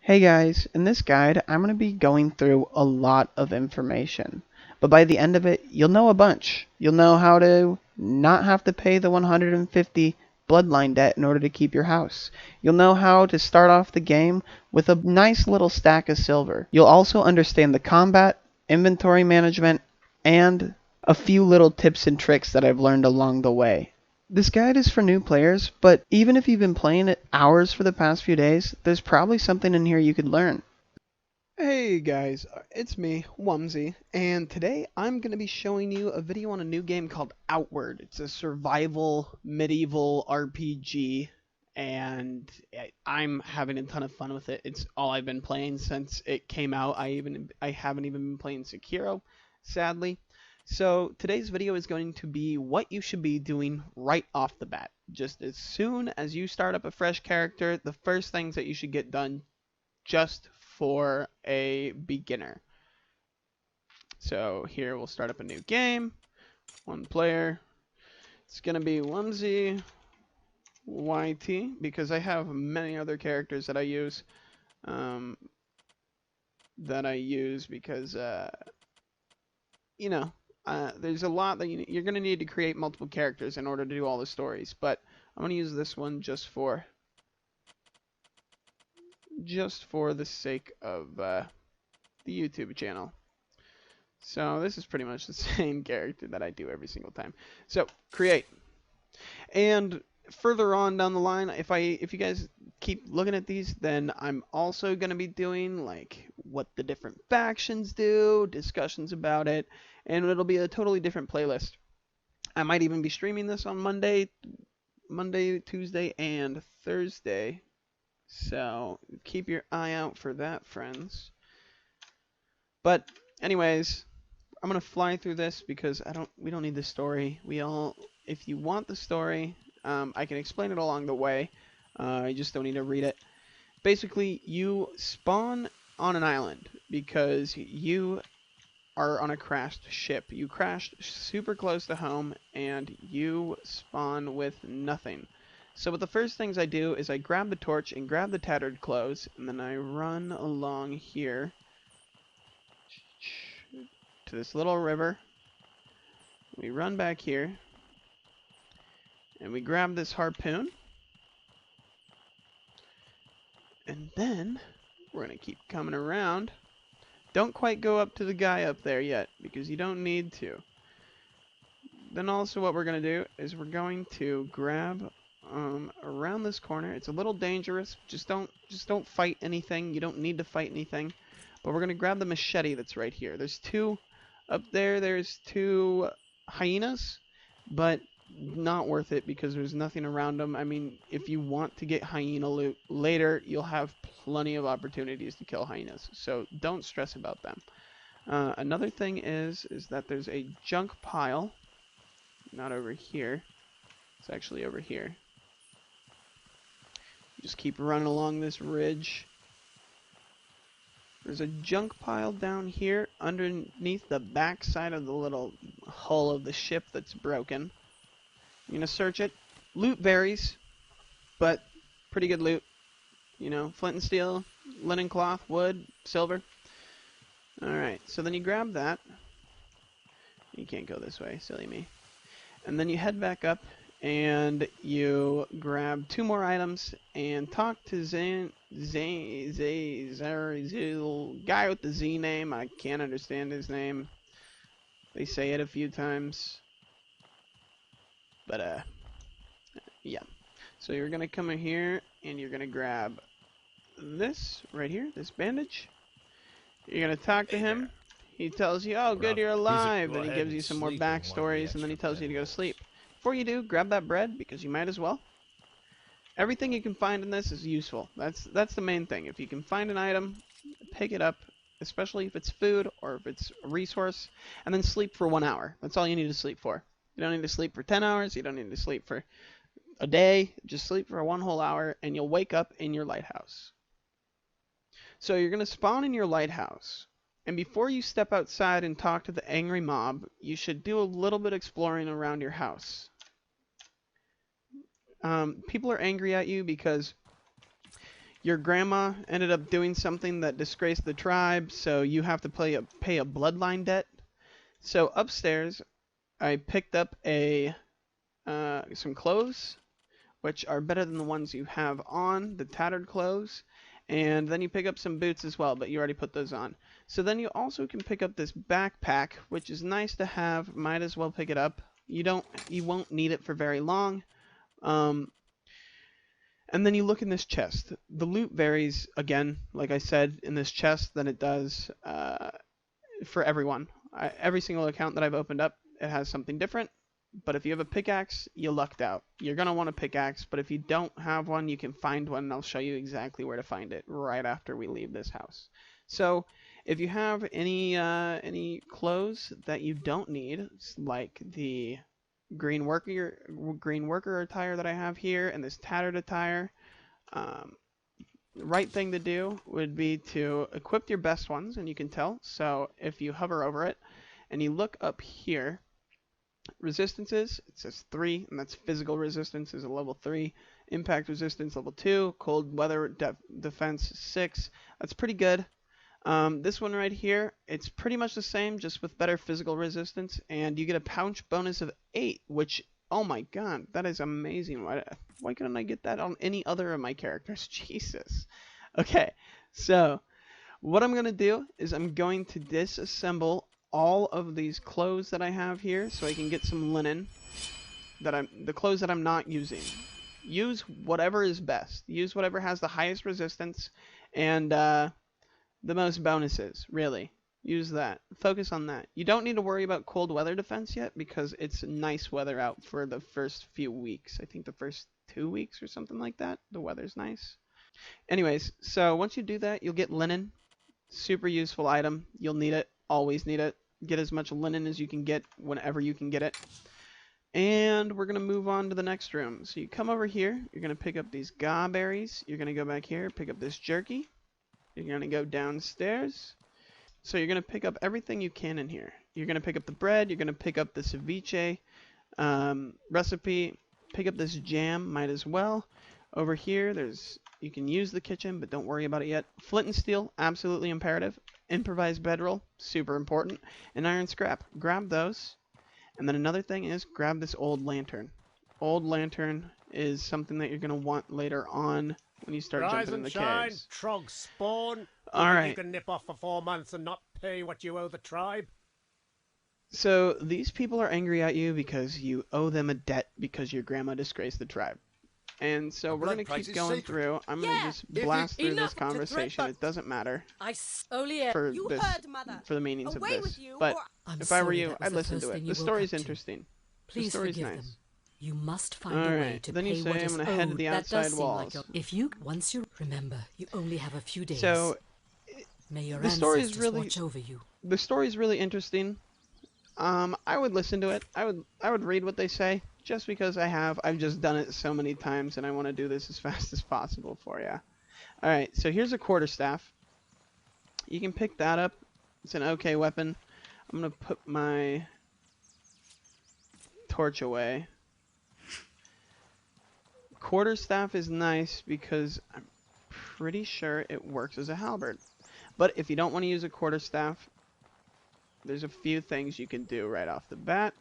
Hey guys, in this guide, I'm going to be going through a lot of information. But by the end of it, you'll know a bunch. You'll know how to not have to pay the 150 bloodline debt in order to keep your house. You'll know how to start off the game with a nice little stack of silver. You'll also understand the combat, inventory management, and a few little tips and tricks that I've learned along the way. This guide is for new players, but even if you've been playing it hours for the past few days, there's probably something in here you could learn. Hey guys, it's me, Wumsy, and today I'm going to be showing you a video on a new game called Outward. It's a survival medieval RPG, and I'm having a ton of fun with it. It's all I've been playing since it came out. I haven't even been playing Sekiro, sadly. So today's video is going to be what you should be doing right off the bat. Just as soon as you start up a fresh character, the first things that you should get done just for a beginner. So here we'll start up a new game, one player. It's gonna be Wumsy YT because I have many other characters that I use. Um, because you know there's a lot that you're gonna need to create multiple characters in order to do all the stories. But I'm gonna use this one just for the sake of the YouTube channel. So this is pretty much the same character that I do every single time. So create. And further on down the line, if you guys keep looking at these, then I'm also gonna be doing like what the different factions do, discussions about it, and it'll be a totally different playlist. I might even be streaming this on Monday, Tuesday, and Thursday. So keep your eye out for that, friends. But anyways, I'm gonna fly through this because we don't need the story. If you want the story, I can explain it along the way. You just don't need to read it. Basically, you spawn on an island because you are on a crashed ship. You crashed super close to home and you spawn with nothing. So what the first things I do is I grab the torch and grab the tattered clothes, and then I run along here to this little river. We run back here, and we grab this harpoon, and then we're going to keep coming around. Don't quite go up to the guy up there yet, because you don't need to. Then also what we're going to do is we're going to grab around this corner. It's a little dangerous. Just don't fight anything. You don't need to fight anything. But we're going to grab the machete that's right here. There's two up there. There's two hyenas, but not worth it because there's nothing around them. I mean, if you want to get hyena loot later, you'll have plenty of opportunities to kill hyenas, so don't stress about them. Another thing is that there's a junk pile, not over here. It's actually over here. Just keep running along this ridge. There's a junk pile down here underneath the back side of the little hull of the ship that's broken. I'm gonna search it. Loot varies, but pretty good loot. You know, flint and steel, linen cloth, wood, silver. Alright, so then you grab that. You can't go this way, silly me. And then you head back up and you grab two more items and talk to guy with the Z name. I can't understand his name. They say it a few times. But, yeah. So you're going to come in here and you're going to grab this right here, this bandage. You're going to talk to him. He tells you, oh, good, you're alive. Then he gives you some more backstories, and then he tells you to go to sleep. Before you do, grab that bread, because you might as well. Everything you can find in this is useful. That's the main thing. If you can find an item, pick it up, especially if it's food or if it's a resource, and then sleep for 1 hour. That's all you need to sleep for. You don't need to sleep for 10 hours. You don't need to sleep for a day. Just sleep for 1 whole hour, and you'll wake up in your lighthouse. So you're going to spawn in your lighthouse. And before you step outside and talk to the angry mob, you should do a little bit exploring around your house. People are angry at you because your grandma ended up doing something that disgraced the tribe, so you have to pay a bloodline debt. So upstairs, I picked up some clothes, which are better than the ones you have on, the tattered clothes. And then you pick up some boots as well, but you already put those on. So then you also can pick up this backpack, which is nice to have. Might as well pick it up. You won't need it for very long. Um, and then you look in this chest. The loot varies, again, like I said, in this chest than it does for everyone. Every single account that I've opened up, it has something different. But if you have a pickaxe, you lucked out. You're going to want a pickaxe, but if you don't have one, you can find one, and I'll show you exactly where to find it right after we leave this house. So, if you have any clothes that you don't need, like the green worker attire that I have here, and this tattered attire, the right thing to do would be to equip your best ones, and you can tell. So, if you hover over it, and you look up here, resistances, it says 3, and that's physical resistance is a level 3, impact resistance level 2, cold weather defense 6. That's pretty good. This one right here, it's pretty much the same, just with better physical resistance, and you get a pouch bonus of 8, which, oh my god, that is amazing. Why couldn't I get that on any other of my characters? Jesus. Okay, so what I'm going to do is I'm going to disassemble all of these clothes that I have here so I can get some linen, the clothes that I'm not using. Use whatever is best. Use whatever has the highest resistance and the most bonuses, really. Use that. Focus on that. You don't need to worry about cold weather defense yet because it's nice weather out for the first few weeks. I think the first 2 weeks or something like that. The weather's nice. Anyways, so once you do that, you'll get linen. Super useful item. You'll need it. Always need it. Get as much linen as you can get whenever you can get it. And we're going to move on to the next room. So you come over here. You're going to pick up these gaw berries. You're going to go back here, pick up this jerky. You're going to go downstairs. So you're going to pick up everything you can in here. You're going to pick up the bread. You're going to pick up the ceviche recipe. Pick up this jam. Might as well. Over here, you can use the kitchen, but don't worry about it yet. Flint and steel, absolutely imperative. Improvised bedroll, super important. And iron scrap, grab those. And then another thing is grab this old lantern. Old lantern is something that you're going to want later on when you start jumping in the caves. Trog spawn. Alright. You can nip off for 4 months and not pay what you owe the tribe. So these people are angry at you because you owe them a debt because your grandma disgraced the tribe. And so we're going to keep going through. I'm going to just blast through this conversation. It doesn't matter for the meanings of this. But if I were you, I'd listen to it. The story's interesting. The story's nice. You must find a way to then pay you say what I'm is going to head to owed. the That outside does seem walls. like if you once you remember, you only have a few days. So may your the story's ancestors really watch over you. the story's really interesting. I would listen to it. I would read what they say just because I've just done it so many times and I want to do this as fast as possible for you. All right, so here's a quarterstaff. You can pick that up. It's an okay weapon. I'm gonna put my torch away. Quarterstaff is nice because I'm pretty sure it works as a halberd. But if you don't want to use a quarterstaff, there's a few things you can do right off the bat.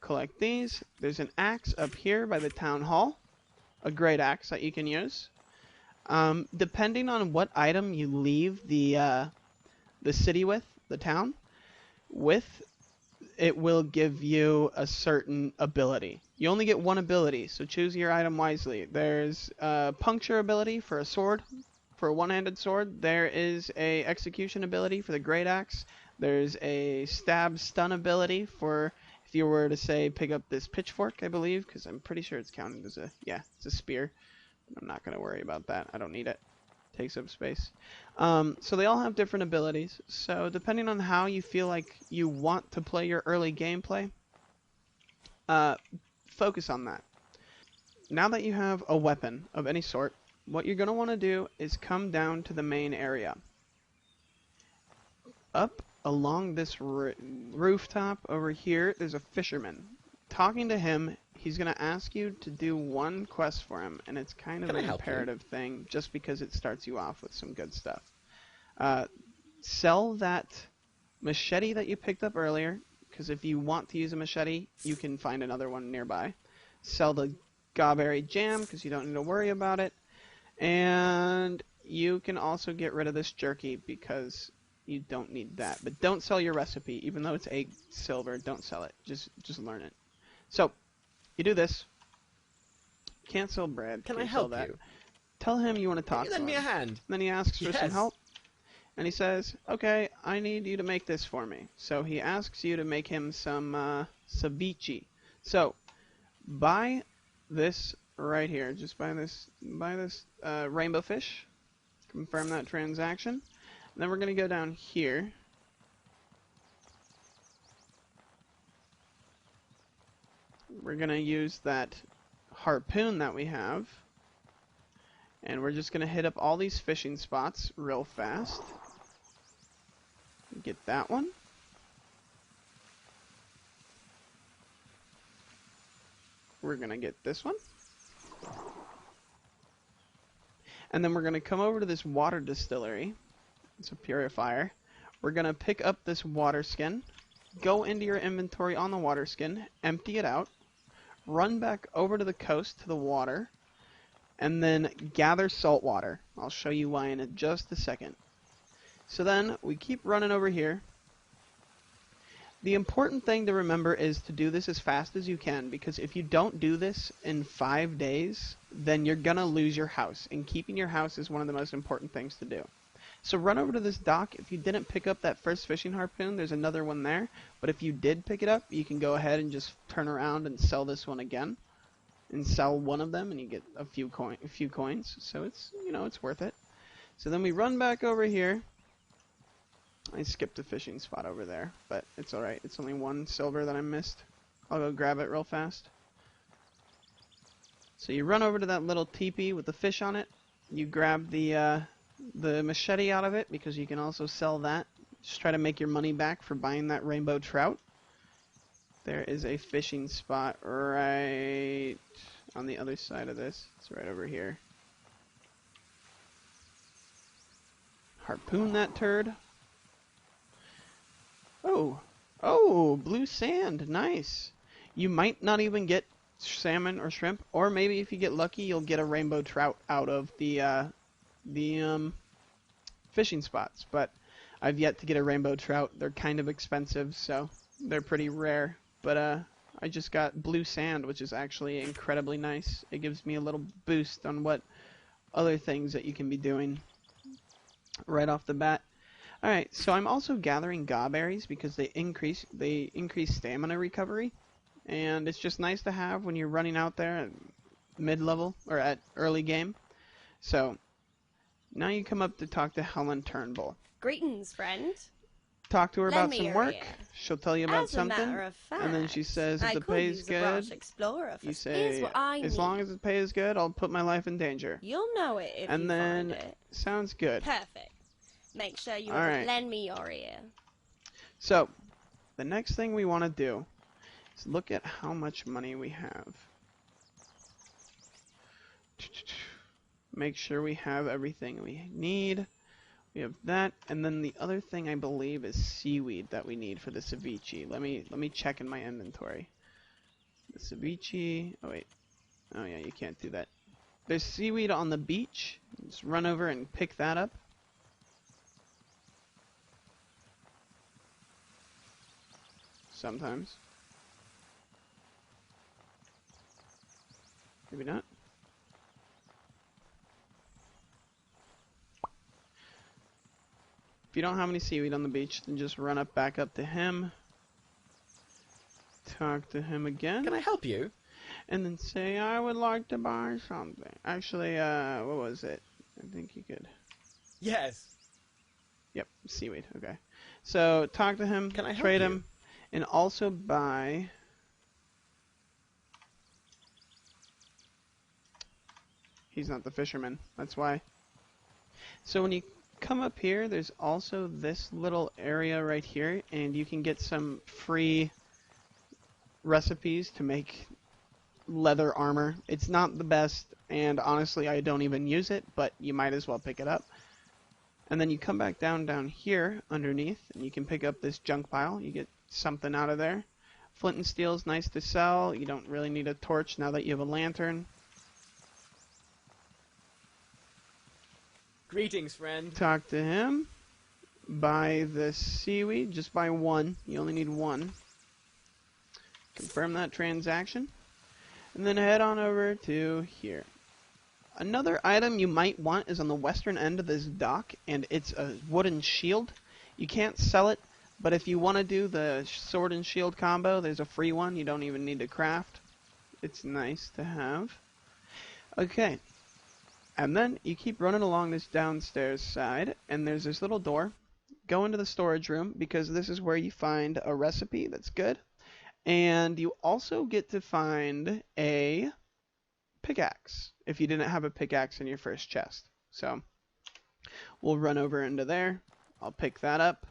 Collect these. There's an axe up here by the town hall. A great axe that you can use. Depending on what item you leave the city with, the town with, it will give you a certain ability. You only get one ability, so choose your item wisely. There's a puncture ability for a sword, for a one-handed sword. There is a execution ability for the great axe. There's a stab stun ability for if you were to say pick up this pitchfork, I believe, because I'm pretty sure it's counted as it's a spear. I'm not going to worry about that. I don't need it. Takes up space. So they all have different abilities. So depending on how you feel like you want to play your early gameplay, focus on that. Now that you have a weapon of any sort, what you're going to want to do is come down to the main area. Up along this rooftop over here, there's a fisherman. Talking to him, he's going to ask you to do one quest for him, and it's kind of an imperative thing, just because it starts you off with some good stuff. Sell that machete that you picked up earlier, because if you want to use a machete, you can find another one nearby. Sell the gawberry jam, because you don't need to worry about it. And you can also get rid of this jerky, because you don't need that. But don't sell your recipe, even though it's 8 silver. Don't sell it. Just learn it. So, you do this. Can't sell bread. Can I can't help sell that. you? Tell him you want to talk to him. Lend me a hand. And then he asks for some Yes. help. And he says, okay, I need you to make this for me. So he asks you to make him some ceviche. So, buy this right here. Just buy this rainbow fish. Confirm that transaction. And then we're going to go down here. We're going to use that harpoon that we have. And we're just going to hit up all these fishing spots real fast. Get that one. We're going to get this one. And then we're going to come over to this water distillery. It's a purifier. We're going to pick up this water skin. Go into your inventory on the water skin. Empty it out. Run back over to the coast to the water. And then gather salt water. I'll show you why in just a second. So then we keep running over here. The important thing to remember is to do this as fast as you can, because if you don't do this in 5 days, then you're gonna lose your house, and keeping your house is one of the most important things to do. So run over to this dock. If you didn't pick up that first fishing harpoon, there's another one there, but if you did pick it up, you can go ahead and just turn around and sell this one again, and sell one of them, and you get a few coins. So it's, you know, it's worth it. So then we run back over here. I skipped a fishing spot over there, but it's alright. It's only 1 silver that I missed. I'll go grab it real fast. So you run over to that little teepee with the fish on it. You grab the machete out of it, because you can also sell that. Just try to make your money back for buying that rainbow trout. There is a fishing spot right on the other side of this. It's right over here. Harpoon that turd. Oh, blue sand, nice. You might not even get salmon or shrimp, or maybe if you get lucky, you'll get a rainbow trout out of the fishing spots. But I've yet to get a rainbow trout. They're kind of expensive, so they're pretty rare. But I just got blue sand, which is actually incredibly nice. It gives me a little boost on what other things that you can be doing right off the bat. Alright, so I'm also gathering gawberries because they increase stamina recovery, and it's just nice to have when you're running out there at mid-level or at early game. So now you come up to talk to Helen Turnbull. Greetings, friend. Talk to her Lend about me some your work. ear. She'll tell you about As something, a matter of fact, and then she says if I the could pay's use a brush good, explorer for you here's say what I as need. long as the pay is good, I'll put my life in danger. You'll know it if And you then find it. sounds good. Perfect. Make sure you All right. lend me your ear. So, the next thing we want to do is look at how much money we have. Make sure we have everything we need. We have that, and then the other thing I believe is seaweed that we need for the ceviche. Let me check in my inventory. The ceviche. Oh wait. Oh yeah, you can't do that. There's seaweed on the beach. Just run over and pick that up. Sometimes. Maybe not. If you don't have any seaweed on the beach, then just run back up to him. Talk to him again. Can I help you? And then say, I would like to buy something. Actually, what was it? I think you could. Yes. Yep, seaweed. Okay. So, talk to him, Can I help trade you? him, and also buy... He's not the fisherman. That's why. So when you come up here, there's also this little area right here, and you can get some free recipes to make leather armor. It's not the best, and honestly, I don't even use it, but you might as well pick it up. And then you come back down here underneath, and you can pick up this junk pile. You get something out of there. Flint and steel is nice to sell. You don't really need a torch now that you have a lantern. Greetings, friend. Talk to him. Buy the seaweed. Just buy one. You only need one. Confirm that transaction. And then head on over to here. Another item you might want is on the western end of this dock, and it's a wooden shield. You can't sell it, but if you want to do the sword and shield combo, there's a free one. You don't even need to craft. It's nice to have. Okay. And then you keep running along this downstairs side, and there's this little door. Go into the storage room, because this is where you find a recipe that's good. And you also get to find a pickaxe, if you didn't have a pickaxe in your first chest. So, we'll run over into there. I'll pick that up.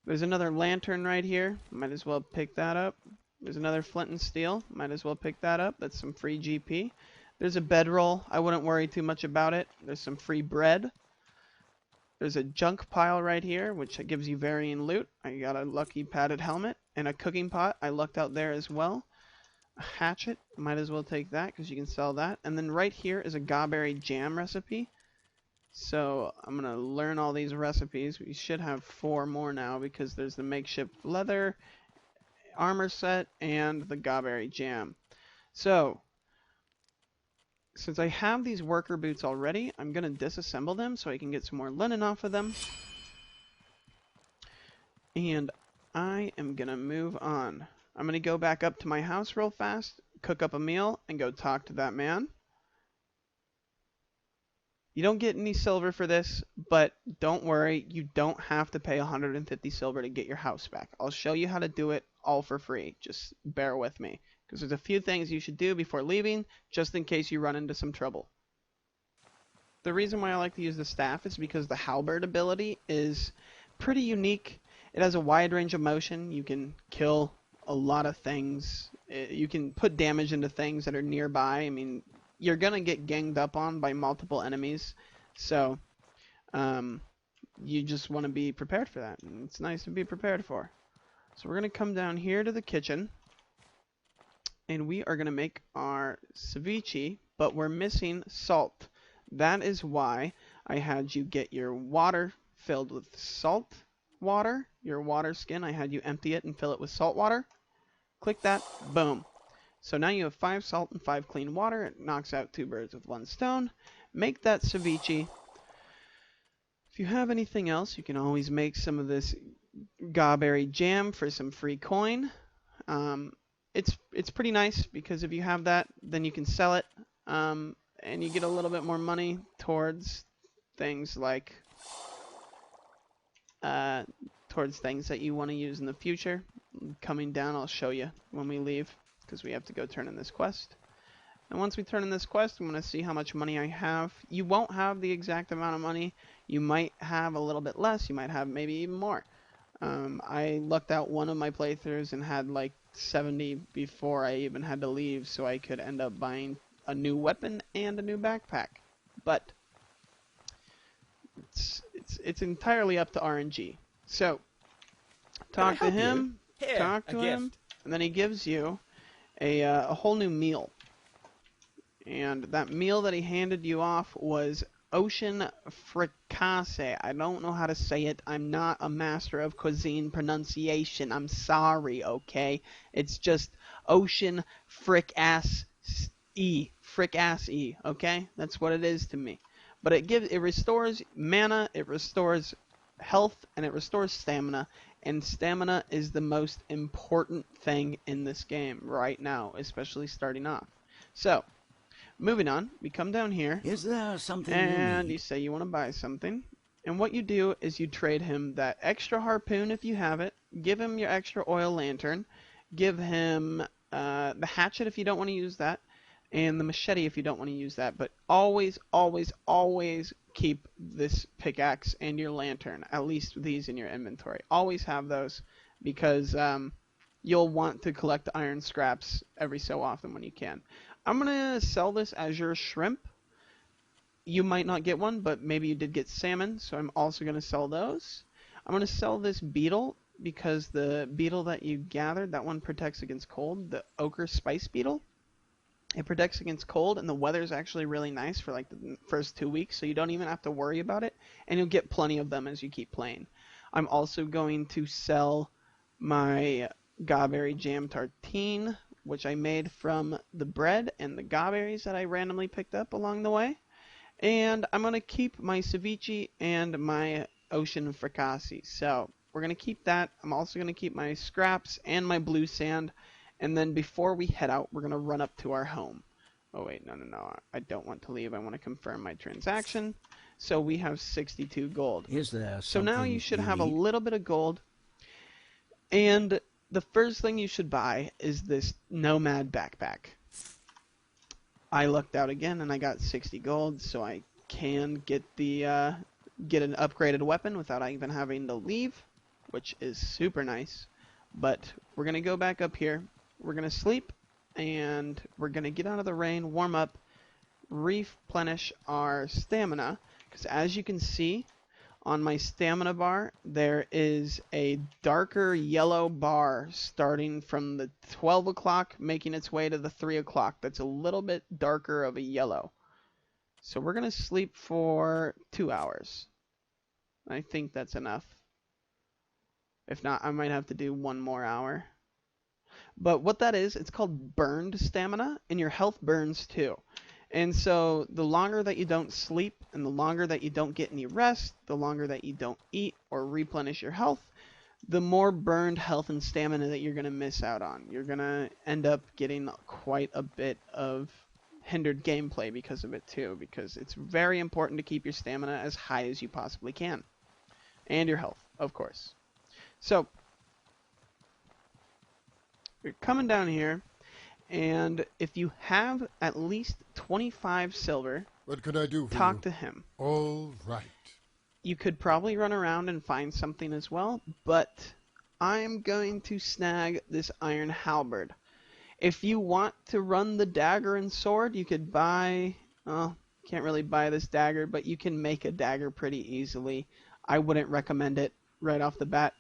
There's another lantern right here. Might as well pick that up. There's another flint and steel. Might as well pick that up. That's some free GP. There's a bedroll. I wouldn't worry too much about it. There's some free bread. There's a junk pile right here, which gives you varying loot. I got a lucky padded helmet and a cooking pot. I lucked out there as well. A hatchet. Might as well take that because you can sell that. And then right here is a gawberry jam recipe. So I'm going to learn all these recipes. We should have 4 more now because there's the makeshift leather armor set and the gawberry jam. So since I have these worker boots already, I'm going to disassemble them so I can get some more linen off of them. And I am going to move on. I'm going to go back up to my house real fast, cook up a meal, and go talk to that man. You don't get any silver for this, but don't worry, you don't have to pay 150 silver to get your house back. I'll show you how to do it all for free. Just bear with me, because there's a few things you should do before leaving, just in case you run into some trouble. The reason why I like to use the staff is because the halberd ability is pretty unique. It has a wide range of motion. You can kill a lot of things. You can put damage into things that are nearby. I mean, you're going to get ganged up on by multiple enemies, so you just want to be prepared for that, and it's nice to be prepared for. So we're going to come down here to the kitchen, and we are going to make our ceviche, but we're missing salt. That is why I had you get your water filled with salt water, your water skin. I had you empty it and fill it with salt water. Click that, boom. So now you have 5 salt and 5 clean water. It knocks out 2 birds with 1 stone. Make that ceviche. If you have anything else, you can always make some of this gawberry jam for some free coin. It's pretty nice because if you have that, then you can sell it, and you get a little bit more money towards things like towards things that you want to use in the future. Coming down, I'll show you when we leave, because we have to go turn in this quest. And once we turn in this quest, I'm going to see how much money I have. You won't have the exact amount of money. You might have a little bit less. You might have maybe even more. I lucked out one of my playthroughs and had like 70 before I even had to leave, so I could end up buying a new weapon and a new backpack. But it's entirely up to RNG. So talk to him, Here, talk to him, gift. and then he gives you a whole new meal. And that meal that he handed you off was ocean fricasse. I don't know how to say it. I'm not a master of cuisine pronunciation. I'm sorry, okay? It's just ocean fricasse-y. Fricasse-y, okay? That's what it is to me. But it restores mana, it restores health, and it restores stamina. And stamina is the most important thing in this game right now, especially starting off. So, moving on, we come down here. Is there something and you say you want to buy something. And what you do is you trade him that extra harpoon if you have it. Give him your extra oil lantern. Give him the hatchet if you don't want to use that. And the machete if you don't want to use that. But always, always, always keep this pickaxe and your lantern. At least these in your inventory. Always have those. Because you'll want to collect iron scraps every so often when you can. I'm going to sell this azure shrimp. You might not get one, but maybe you did get salmon, so I'm also going to sell those. I'm going to sell this beetle because the beetle that you gathered, that one protects against cold, the ochre spice beetle. It protects against cold, and the weather's actually really nice for like the first 2 weeks, so you don't even have to worry about it, and you'll get plenty of them as you keep playing. I'm also going to sell my gawberry jam tartine, which I made from the bread and the gawberries that I randomly picked up along the way. And I'm going to keep my ceviche and my ocean fricassee. So we're going to keep that. I'm also going to keep my scraps and my blue sand. And then before we head out, we're going to run up to our home. Oh, wait, no. I don't want to leave. I want to confirm my transaction. So we have 62 gold. Is there so now you something should you have a need? little bit of gold. And the first thing you should buy is this Nomad Backpack. I lucked out again, and I got 60 gold, so I can get the get an upgraded weapon without even having to leave, which is super nice. But we're going to go back up here. We're going to sleep, and we're going to get out of the rain, warm up, replenish our stamina, because as you can see on my stamina bar, there is a darker yellow bar starting from the 12 o'clock, making its way to the 3 o'clock. That's a little bit darker of a yellow. So we're going to sleep for 2 hours. I think that's enough. If not, I might have to do 1 more hour. But what that is, it's called burned stamina, and your health burns too. And so the longer that you don't sleep and the longer that you don't get any rest, the longer that you don't eat or replenish your health, the more burned health and stamina that you're going to miss out on. You're going to end up getting quite a bit of hindered gameplay because of it too, because it's very important to keep your stamina as high as you possibly can. And your health, of course. So, you're coming down here. And if you have at least 25 silver, What can I do for talk you? to him. All right. You could probably run around and find something as well, but I'm going to snag this iron halberd. If you want to run the dagger and sword, you could buy, well, can't really buy this dagger, but you can make a dagger pretty easily. I wouldn't recommend it right off the bat.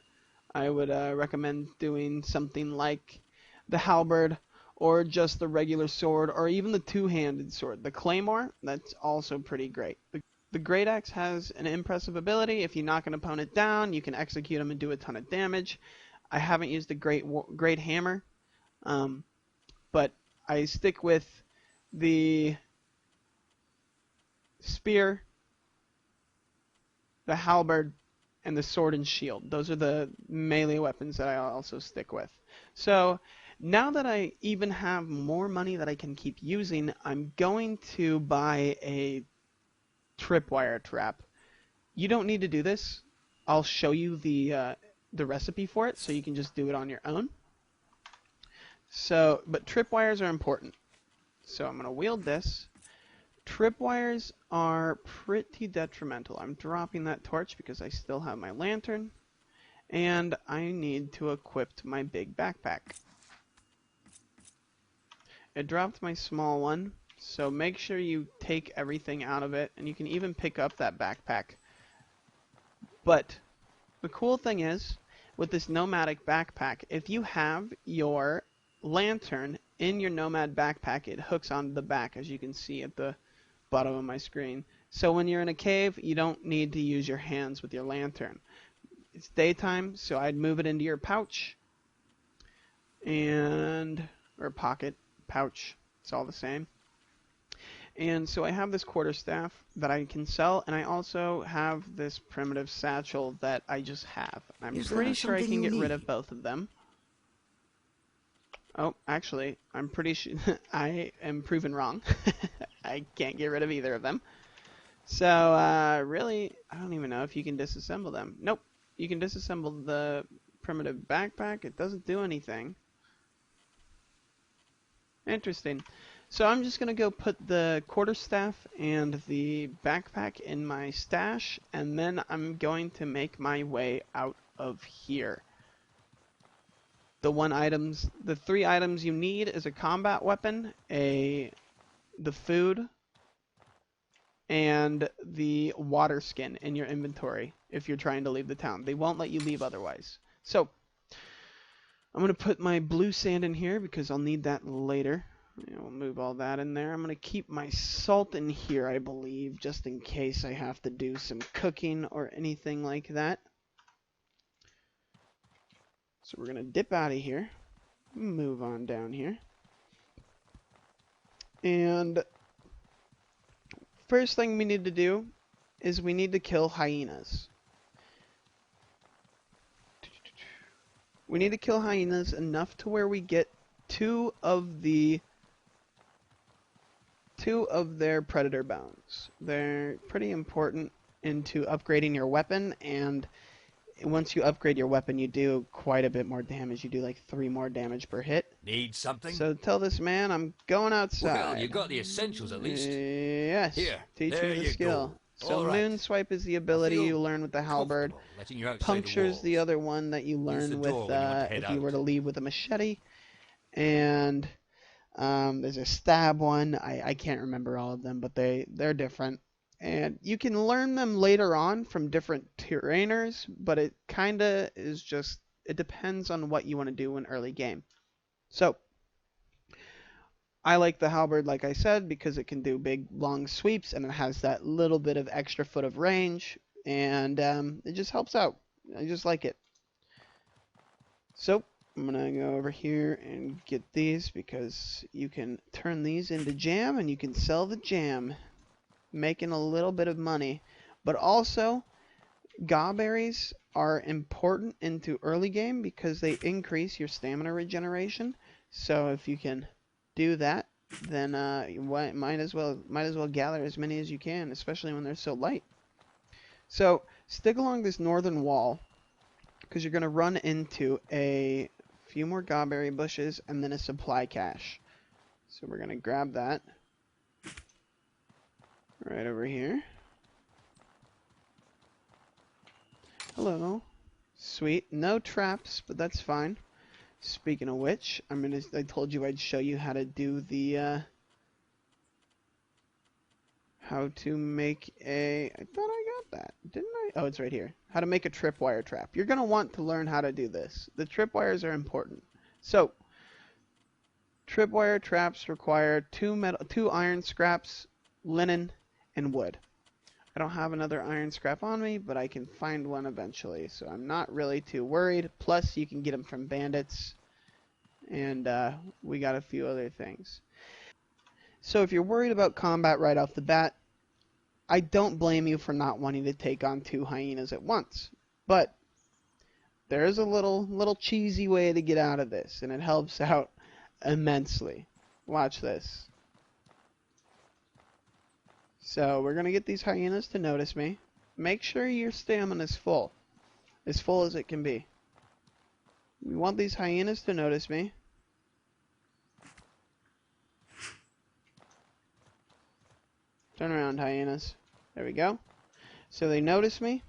I would recommend doing something like the halberd, or just the regular sword, or even the two-handed sword. The claymore, that's also pretty great. The great axe has an impressive ability. If you knock an opponent down, you can execute them and do a ton of damage. I haven't used the great hammer, but I stick with the spear, the halberd, and the sword and shield. Those are the melee weapons that I also stick with. So now that I even have more money that I can keep using, I'm going to buy a tripwire trap. You don't need to do this. I'll show you the recipe for it, so you can just do it on your own. So, but tripwires are important. So I'm going to wield this. Tripwires are pretty detrimental. I'm dropping that torch because I still have my lantern. And I need to equip my big backpack. It dropped my small one, so make sure you take everything out of it, and you can even pick up that backpack. But the cool thing is, with this nomadic backpack, if you have your lantern in your nomad backpack, it hooks onto the back, as you can see at the bottom of my screen. So when you're in a cave, you don't need to use your hands with your lantern. It's daytime, so I'd move it into your pouch, or pocket. Pouch, it's all the same. And so I have this quarterstaff that I can sell, and I also have this primitive satchel that I just have. I'm pretty sure I can get rid of both of them. Oh, actually, I'm pretty sure I am proven wrong. I can't get rid of either of them. So, really, I don't even know if you can disassemble them. Nope, you can disassemble the primitive backpack. It doesn't do anything. Interesting. So I'm just going to go put the quarterstaff and the backpack in my stash, and then I'm going to make my way out of here. the 3 items you need is a combat weapon, the food, and the water skin in your inventory if you're trying to leave the town. They won't let you leave otherwise. So I'm going to put my blue sand in here because I'll need that later. We'll move all that in there. I'm going to keep my salt in here, I believe, just in case I have to do some cooking or anything like that. So we're going to dip out of here, move on down here. And first thing we need to do is we need to kill hyenas. We need to kill hyenas enough to where we get 2 of their predator bones. They're pretty important into upgrading your weapon, and once you upgrade your weapon, you do quite a bit more damage. You do like 3 more damage per hit. Need something? So tell this man I'm going outside. Well, you got the essentials at least. Yes. Here, Teach there me the you skill. go. So All right. Moon Swipe is the ability you learn with the halberd. Letting you outside Puncture's the walls. other one that you learn the with door when you want to head if you were out. to leave with a machete. And there's a stab one. I can't remember all of them, but they're different. And you can learn them later on from different trainers, but it kind of is just, it depends on what you want to do in early game. So I like the halberd, like I said, because it can do big, long sweeps, and it has that little bit of extra foot of range, and it just helps out. I just like it. So I'm going to go over here and get these, because you can turn these into jam, and you can sell the jam, making a little bit of money. But also, gawberries are important into early game, because they increase your stamina regeneration. So if you can do that, then you might as well gather as many as you can, especially when they're so light. So stick along this northern wall, because you're going to run into a few more gawberry bushes and then a supply cache. So we're going to grab that right over here. Hello. Sweet. No traps, but that's fine. Speaking of which, I told you I'd show you how to do the how to make I thought I got that, didn't I? Oh, it's right here. How to make a tripwire trap. You're gonna want to learn how to do this. The tripwires are important. So, tripwire traps require 2 iron scraps, linen, and wood. I don't have another iron scrap on me, but I can find one eventually, so I'm not really too worried. Plus, you can get them from bandits, and we got a few other things. So if you're worried about combat right off the bat, I don't blame you for not wanting to take on 2 hyenas at once. But there's a little cheesy way to get out of this, and it helps out immensely. Watch this. So we're going to get these hyenas to notice me. Make sure your stamina is full. As full as it can be. We want these hyenas to notice me. Turn around, hyenas. There we go. So they notice me.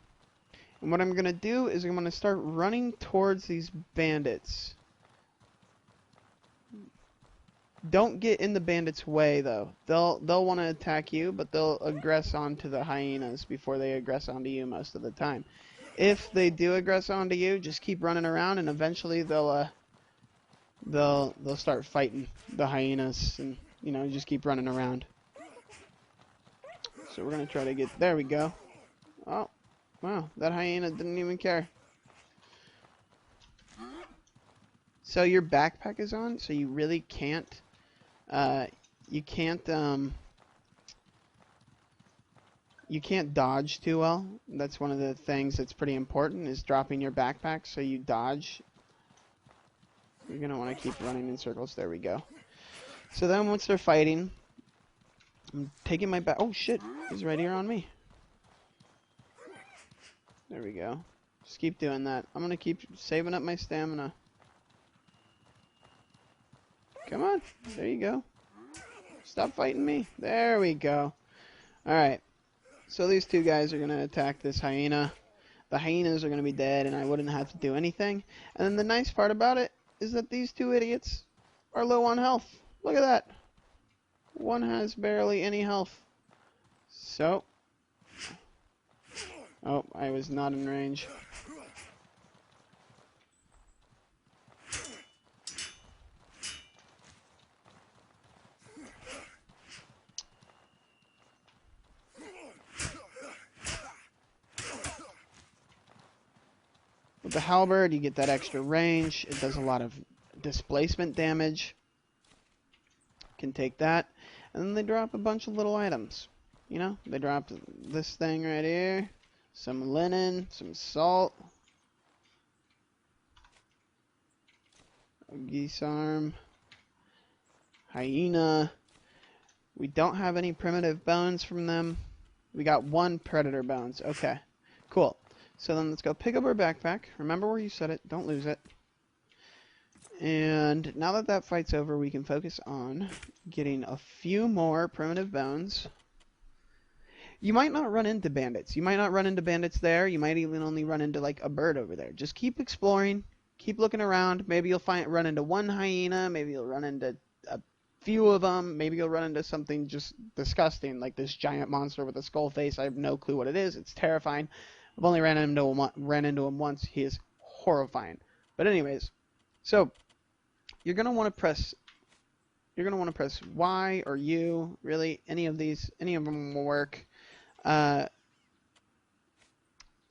And what I'm going to do is I'm going to start running towards these bandits. Don't get in the bandits' way, though. They'll want to attack you, but they'll aggress onto the hyenas before they aggress onto you most of the time. If they do aggress onto you, just keep running around, and eventually they'll start fighting the hyenas, and just keep running around. So we're gonna try to get. There we go. Oh, wow! That hyena didn't even care. So your backpack is on, so you really can't. You can't dodge too well. That's one of the things that's pretty important, is dropping your backpack so you dodge. You're gonna want to keep running in circles. There we go. So then once they're fighting, I'm taking my back. Oh shit! He's right here on me. There we go. Just keep doing that. I'm gonna keep saving up my stamina. Come on. There you go. Stop fighting me. There we go. Alright. So these 2 guys are going to attack this hyena. The hyenas are going to be dead, and I wouldn't have to do anything. And then the nice part about it is that these two idiots are low on health. Look at that. One has barely any health. So. Oh, I was not in range. With the halberd, you get that extra range. It does a lot of displacement damage. Can take that. And then they drop a bunch of little items. You know, they dropped this thing right here. Some linen, some salt. A geese arm. Hyena. We don't have any primitive bones from them. We got one predator bones. Okay, cool. So then let's go pick up our backpack. Remember where you set it. Don't lose it. And now that that fight's over, we can focus on getting a few more primitive bones. You might not run into bandits. You might not run into bandits there. You might even only run into like a bird over there. Just keep exploring. Keep looking around. Maybe you'll run into one hyena. Maybe you'll run into a few of them. Maybe you'll run into something just disgusting, like this giant monster with a skull face. I have no clue what it is. It's terrifying. I've only ran into him once. He is horrifying. But anyways, so you're gonna want to press Y or U. Really, any of them will work.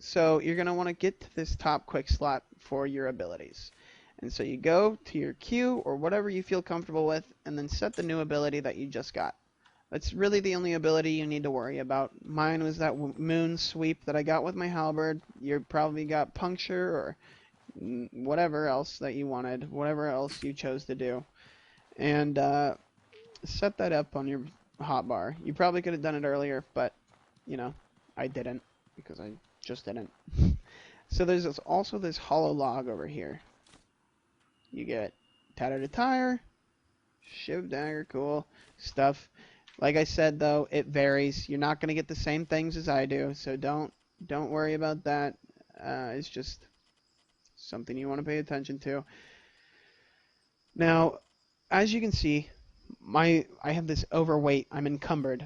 So you're gonna want to get to this top quick slot for your abilities. And so you go to your Q or whatever you feel comfortable with, and then set the new ability that you just got. That's really the only ability you need to worry about. Mine was that moon sweep that I got with my halberd. You probably got puncture or whatever else that you wanted, whatever else you chose to do. And set that up on your hotbar. You probably could have done it earlier, but, you know, I didn't, because I just didn't. So there's also this hollow log over here. You get tattered attire, shiv dagger, cool stuff. Like I said, though, it varies. You're not going to get the same things as I do, so don't worry about that. It's just something you want to pay attention to. Now, as you can see, I have this overweight. I'm encumbered.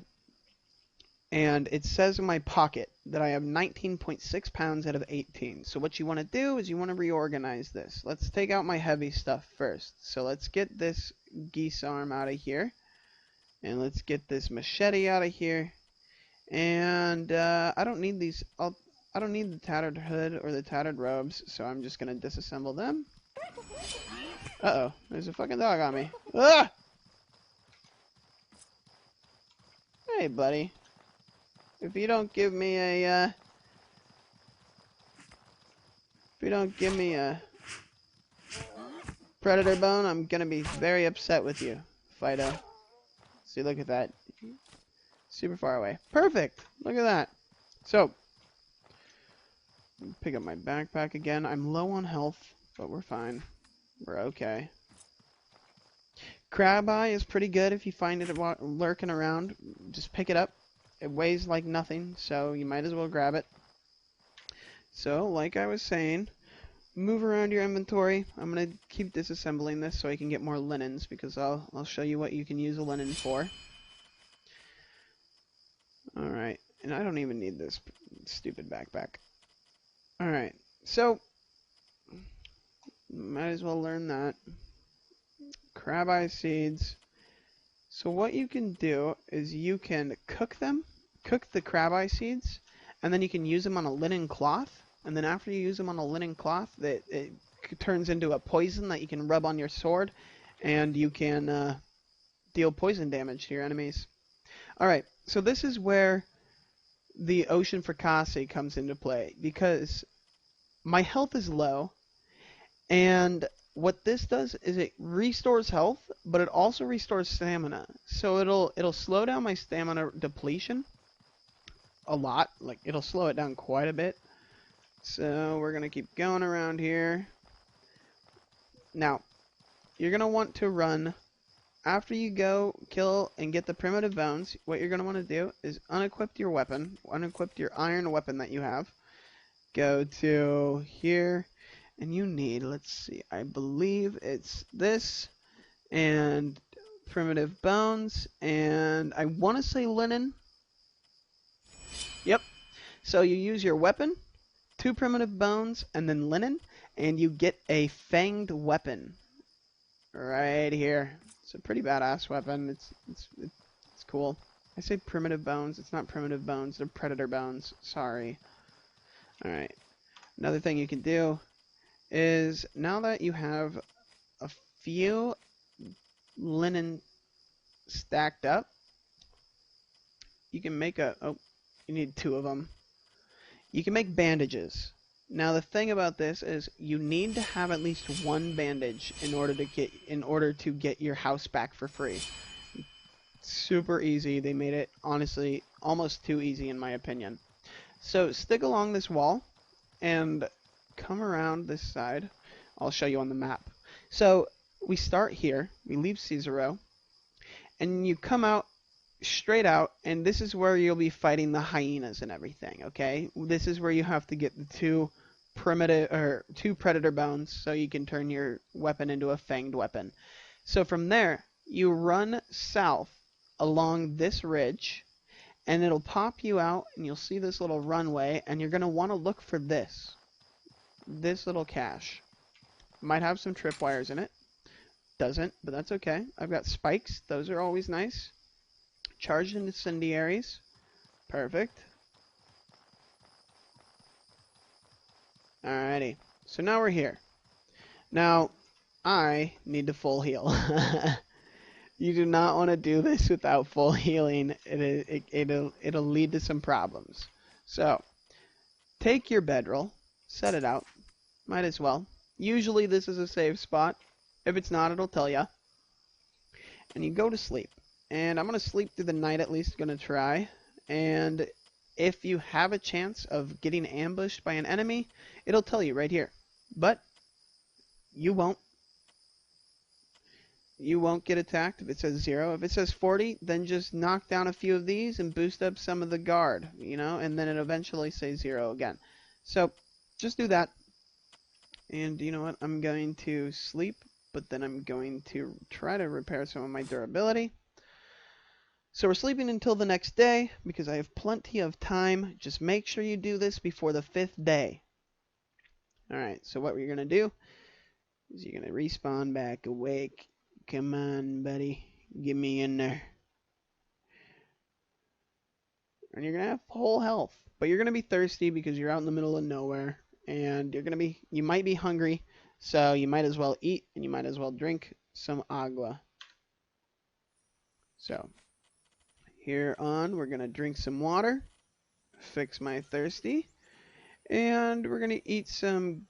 And it says in my pocket that I have 19.6 pounds out of 18. So what you want to do is you want to reorganize this. Let's take out my heavy stuff first. So let's get this geese arm out of here. And let's get this machete out of here. And I don't need these. I don't need the tattered hood or the tattered robes, so I'm just gonna disassemble them. Uh-oh, there's a fucking dog on me. Ah! Hey, buddy. If you don't give me a predator bone, I'm gonna be very upset with you, Fido. See, look at that. Super far away. Perfect! Look at that. So, pick up my backpack again. I'm low on health, but we're fine. We're okay. Crab eye is pretty good if you find it lurking around. Just pick it up. It weighs like nothing, so you might as well grab it. So, like I was saying, move around your inventory. I'm going to keep disassembling this so I can get more linens, because I'll show you what you can use a linen for. Alright, and I don't even need this stupid backpack. Alright, so, might as well learn that. Crab eye seeds. So what you can do is you can cook the crab eye seeds, and then you can use them on a linen cloth. And then after you use them on a linen cloth, it turns into a poison that you can rub on your sword, and you can deal poison damage to your enemies. Alright, so this is where the Ocean Fricasse comes into play, because my health is low, and what this does is it restores health, but it also restores stamina. So it'll slow down my stamina depletion a lot. Like, it'll slow it down quite a bit. So we're gonna keep going around here. Now, you're gonna want to run after you go kill and get the primitive bones. What you're gonna want to do is unequip your weapon, unequip your iron weapon that you have. Go to here. And you need, let's see, I believe it's this, and primitive bones, and I want to say linen. Yep. So you use your weapon, 2 primitive bones, and then linen, and you get a fanged weapon right here. It's a pretty badass weapon. It's cool. I say primitive bones. It's not primitive bones. They're predator bones. Sorry. All right. Another thing you can do is, now that you have a few linen stacked up, you can make a, oh, you need 2 of them. You can make bandages. Now the thing about this is you need to have at least 1 bandage in order to get your house back for free. Super easy. They made it, honestly, almost too easy in my opinion. So stick along this wall and come around this side. I'll show you on the map. So we start here, we leave Caesaro, and you come out straight out, and this is where you'll be fighting the hyenas and everything, okay? This is where you have to get the 2 predator bones so you can turn your weapon into a fanged weapon. So from there, you run south along this ridge, and it'll pop you out, and you'll see this little runway, and you're going to want to look for this little cache. Might have some tripwires in it. Doesn't, but that's okay. I've got spikes. Those are always nice. Charged incendiaries. Perfect. Alrighty. So now we're here. Now, I need to full heal. You do not want to do this without full healing. It'll lead to some problems. So, take your bedroll. Set it out. Might as well. Usually this is a safe spot. If it's not, it'll tell you. And you go to sleep. And I'm going to sleep through the night at least. Going to try. And if you have a chance of getting ambushed by an enemy, it'll tell you right here. But you won't. You won't get attacked if it says 0. If it says 40, then just knock down a few of these and boost up some of the guard, you know, and then it'll eventually say 0 again. So just do that. And you know what? I'm going to sleep, but then I'm going to try to repair some of my durability. So we're sleeping until the next day because I have plenty of time. Just make sure you do this before the 5th day. Alright, so what we're going to do is you're going to respawn back awake. Come on, buddy. Get me in there. And you're going to have full health. But you're going to be thirsty because you're out in the middle of nowhere. And you might be hungry. So you might as well eat and you might as well drink some agua. So, here on, we're going to drink some water. Fix my thirsty. And we're going to eat some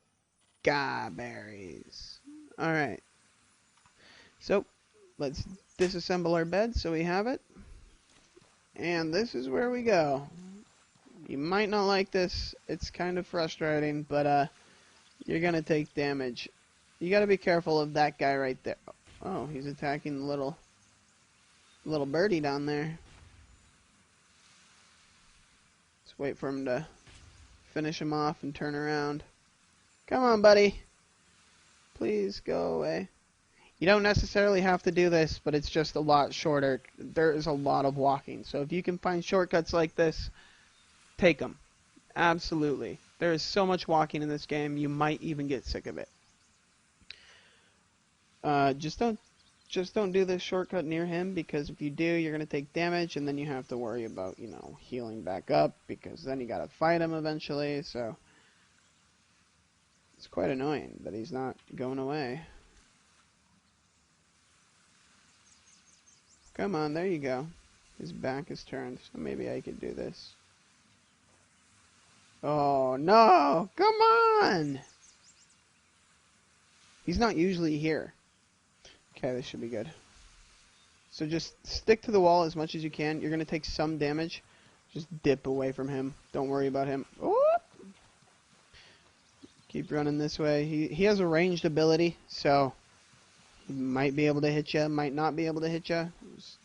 berries. Alright. So, let's disassemble our bed so we have it. And this is where we go. You might not like this. It's kind of frustrating, but you're going to take damage. You got to be careful of that guy right there. Oh, he's attacking the little birdie down there. Let's wait for him to finish him off and turn around. Come on, buddy. Please go away. You don't necessarily have to do this, but it's just a lot shorter. There is a lot of walking. So if you can find shortcuts like this, take them. Absolutely. There is so much walking in this game, you might even get sick of it. Just don't do this shortcut near him, because if you do, you're going to take damage, and then you have to worry about, you know, healing back up, because then you got to fight him eventually, so it's quite annoying that he's not going away. Come on, there you go. His back is turned, so maybe I could do this. Oh, no! Come on! He's not usually here. Okay, this should be good. So just stick to the wall as much as you can. You're going to take some damage. Just dip away from him. Don't worry about him. Oh! Keep running this way. He has a ranged ability, so he might be able to hit you, might not be able to hit you. Just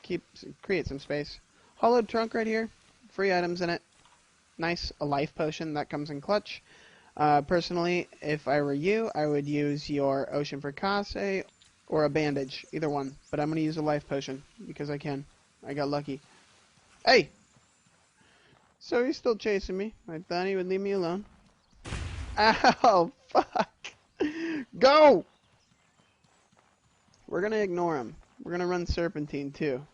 create some space. Hollowed trunk right here. Free items in it. Nice. A life potion. That comes in clutch. Personally, if I were you, I would use your Ocean Fricasse or a bandage, either one. But I'm going to use a life potion because I can. I got lucky. Hey! So he's still chasing me. I thought he would leave me alone. Ow! Fuck! Go! We're going to ignore him. We're going to run Serpentine too.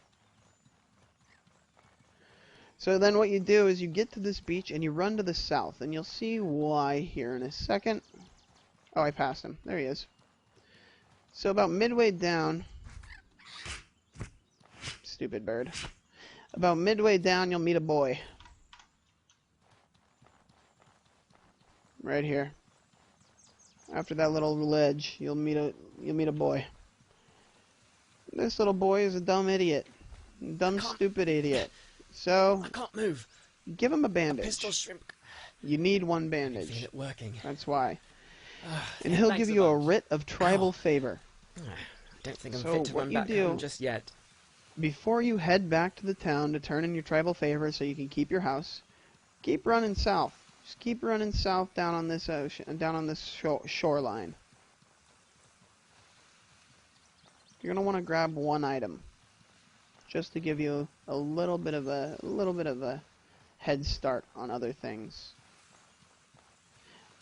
So then what you do is you get to this beach and you run to the south, and you'll see why here in a second. Oh, I passed him. There he is. So about midway down, stupid bird. About midway down, you'll meet a boy. Right here. After that little ledge, you'll meet a boy. This little boy is a dumb idiot. Dumb, stupid idiot. So, I can't move. give him a bandage. Pistol shrimp. You need one I bandage. feel it working. That's why. And he'll give you a writ of tribal favor. I don't think I'm So fit to what run you back do- home just yet. Before you head back to the town to turn in your tribal favor so you can keep your house, keep running south. Just keep running south down on this ocean, down on this shoreline. You're gonna want to grab one item, just to give you a little bit of a head start on other things.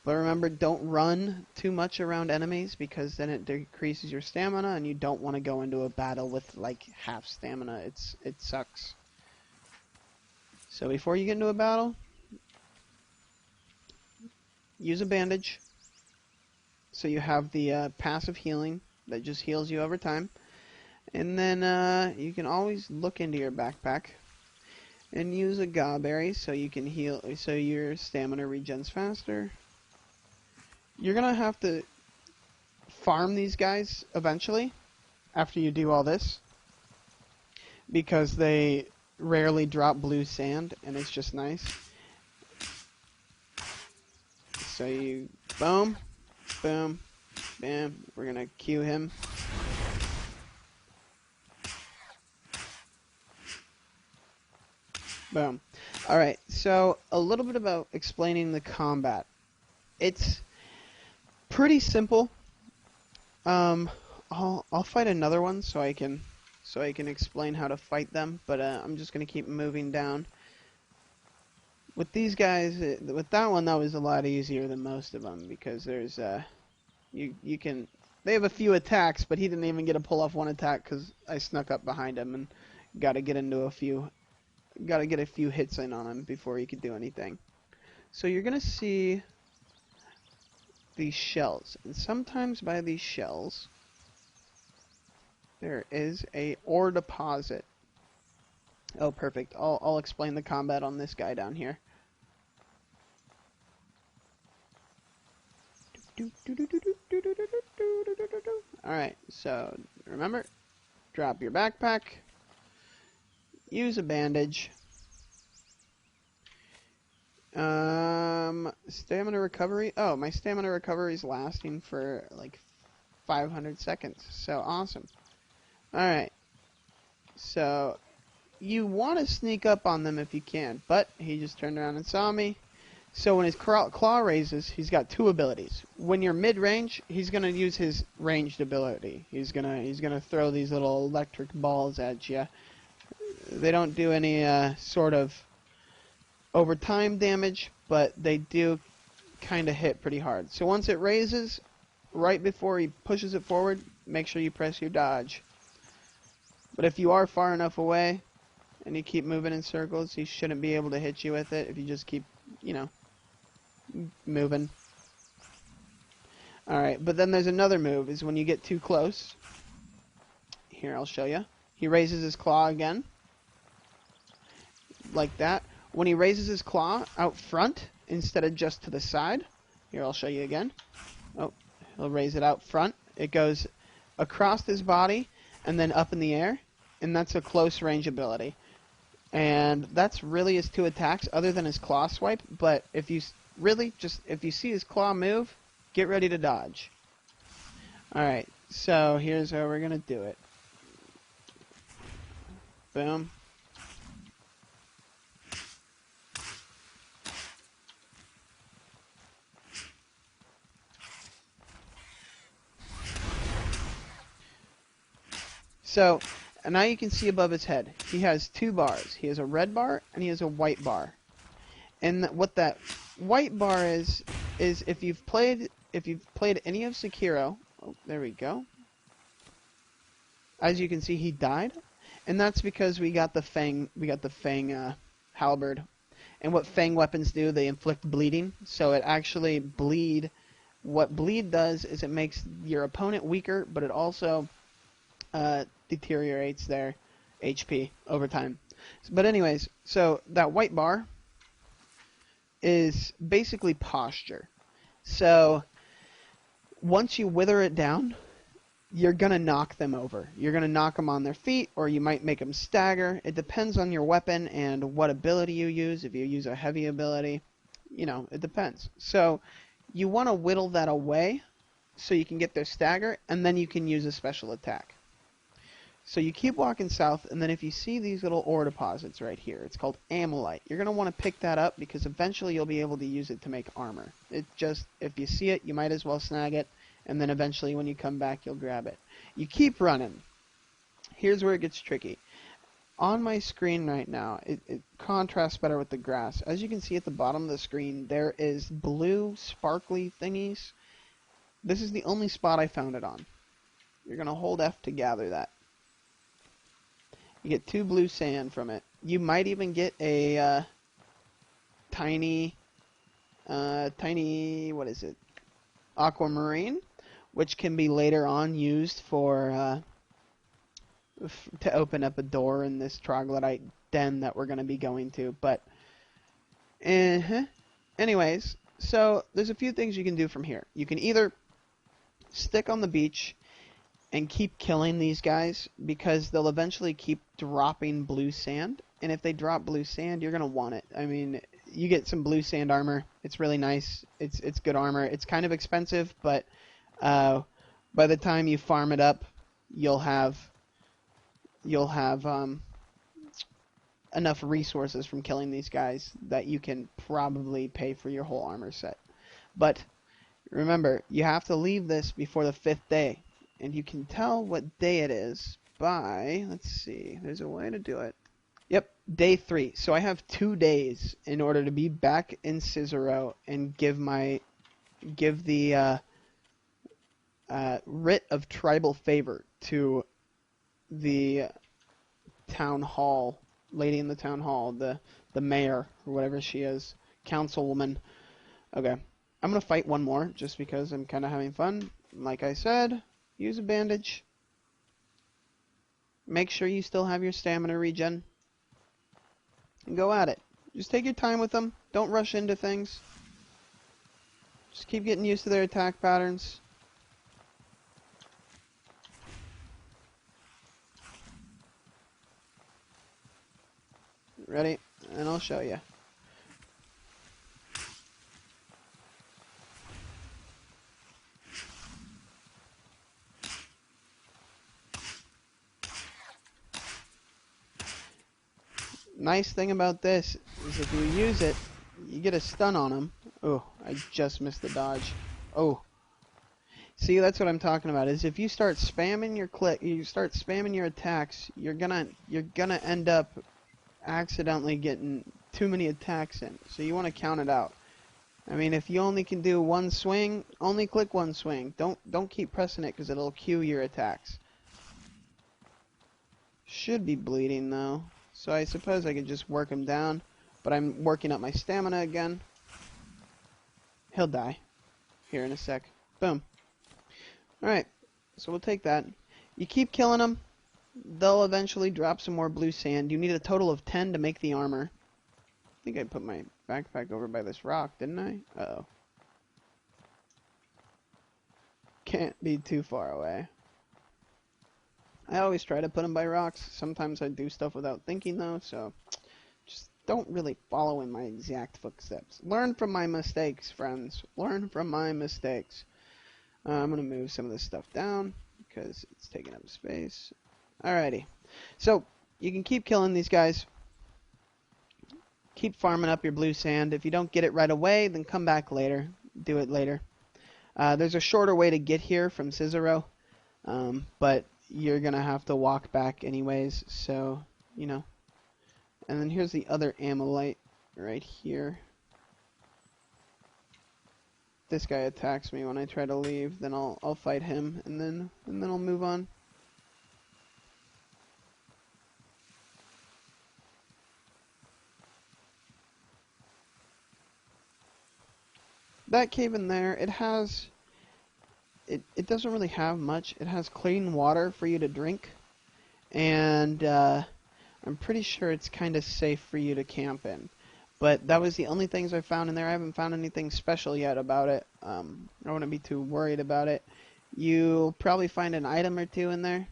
But remember, don't run too much around enemies because then it decreases your stamina, and you don't want to go into a battle with like half stamina. It sucks. So before you get into a battle, use a bandage. So you have the passive healing that just heals you over time. And then you can always look into your backpack and use a gawberry so you can heal, so your stamina regens faster. You're gonna have to farm these guys eventually after you do all this because they rarely drop blue sand and it's just nice. So you boom, boom, bam. We're gonna queue him. Boom. Alright, so a little bit about explaining the combat. It's pretty simple. I'll fight another one so I can explain how to fight them, but I'm just gonna keep moving down. With these guys, with that one, that was a lot easier than most of them because there's they have a few attacks, but he didn't even get to pull off one attack because I snuck up behind him and got to get a few hits in on him before he could do anything. So you're gonna see these shells, and sometimes by these shells there is a ore deposit. Oh, perfect. I'll explain the combat on this guy down here. Alright, so remember, drop your backpack, use a bandage. Stamina recovery. Oh, my stamina recovery is lasting for like 500 seconds. So awesome. Alright. So you want to sneak up on them if you can, but he just turned around and saw me. So when his claw raises, he's got two abilities. When you're mid-range, he's gonna use his ranged ability. He's gonna throw these little electric balls at you. They don't do any sort of over time damage, but they do kind of hit pretty hard. So once it raises, right before he pushes it forward, make sure you press your dodge. But if you are far enough away and you keep moving in circles, he shouldn't be able to hit you with it if you just keep, moving. Alright, but then there's another move, is when you get too close. Here, I'll show you. He raises his claw again. Like that. When he raises his claw out front instead of just to the side, here, I'll show you again. Oh, he'll raise it out front. It goes across his body and then up in the air, and that's a close range ability. And that's really his two attacks other than his claw swipe, but if you see his claw move, get ready to dodge. Alright, so here's how we're gonna do it. Boom. So, and now you can see above his head, he has 2 bars. He has a red bar and he has a white bar. And what that white bar is if you've played any of Sekiro, oh, there we go. As you can see, he died, and that's because we got the Fang halberd. And what Fang weapons do, they inflict bleeding, so it actually bleed. What bleed does is it makes your opponent weaker, but it also deteriorates their HP over time. But anyways, so that white bar is basically posture. So once you wither it down, you're going to knock them over. You're going to knock them on their feet, or you might make them stagger. It depends on your weapon and what ability you use. If you use a heavy ability, you know, it depends. So you want to whittle that away so you can get their stagger, and then you can use a special attack. So you keep walking south, and then if you see these little ore deposits right here, it's called Ammolite. You're going to want to pick that up because eventually you'll be able to use it to make armor. It just, if you see it, you might as well snag it, and then eventually when you come back, you'll grab it. You keep running. Here's where it gets tricky. On my screen right now, it contrasts better with the grass. As you can see at the bottom of the screen, there is blue sparkly thingies. This is the only spot I found it on. You're going to hold F to gather that. You get 2 blue sand from it. You might even get a tiny, what is it? Aquamarine, which can be later on used for to open up a door in this Troglodyte den that we're going to be going to. But anyways, so there's a few things you can do from here. You can either stick on the beach and keep killing these guys because they'll eventually keep dropping blue sand, and if they drop blue sand, you're gonna want it. I mean, you get some blue sand armor. It's really nice. It's good armor. It's kind of expensive, but by the time you farm it up, you'll have enough resources from killing these guys that you can probably pay for your whole armor set. But remember, you have to leave this before the 5th day. And you can tell what day it is by, let's see, there's a way to do it. Yep, day 3. So I have 2 days in order to be back in Cicero and give the writ of tribal favor to the town hall, lady in the town hall, the mayor, or whatever she is, councilwoman. Okay, I'm going to fight one more just because I'm kind of having fun. Like I said, use a bandage. Make sure you still have your stamina regen. And go at it. Just take your time with them. Don't rush into things. Just keep getting used to their attack patterns. Ready? And I'll show you. Nice thing about this is if you use it, you get a stun on them. Oh, I just missed the dodge. Oh. See, that's what I'm talking about. Is if you start spamming your spamming your attacks, you're gonna end up accidentally getting too many attacks in. So you want to count it out. I mean, if you only can do one swing, only click one swing. Don't keep pressing it because it'll cue your attacks. Should be bleeding though. So I suppose I could just work him down, but I'm working up my stamina again. He'll die here in a sec. Boom. Alright, so we'll take that. You keep killing them. They'll eventually drop some more blue sand. You need a total of 10 to make the armor. I think I put my backpack over by this rock, didn't I? Uh-oh. Can't be too far away. I always try to put them by rocks. Sometimes I do stuff without thinking, though, so just don't really follow in my exact footsteps. Learn from my mistakes, friends. Learn from my mistakes. I'm going to move some of this stuff down because it's taking up space. Alrighty. So, you can keep killing these guys. Keep farming up your blue sand. If you don't get it right away, then come back later. Do it later. There's a shorter way to get here from Cicero, but you're gonna have to walk back anyways, so, you know. And then here's the other Ammolite right here. This guy attacks me when I try to leave, then I'll fight him, and then I'll move on. That cave in there, it has, it doesn't really have much. It has clean water for you to drink, and I'm pretty sure it's kind of safe for you to camp in. But that was the only things I found in there. I haven't found anything special yet about it. I wouldn't be too worried about it. You'll probably find an item or two in there.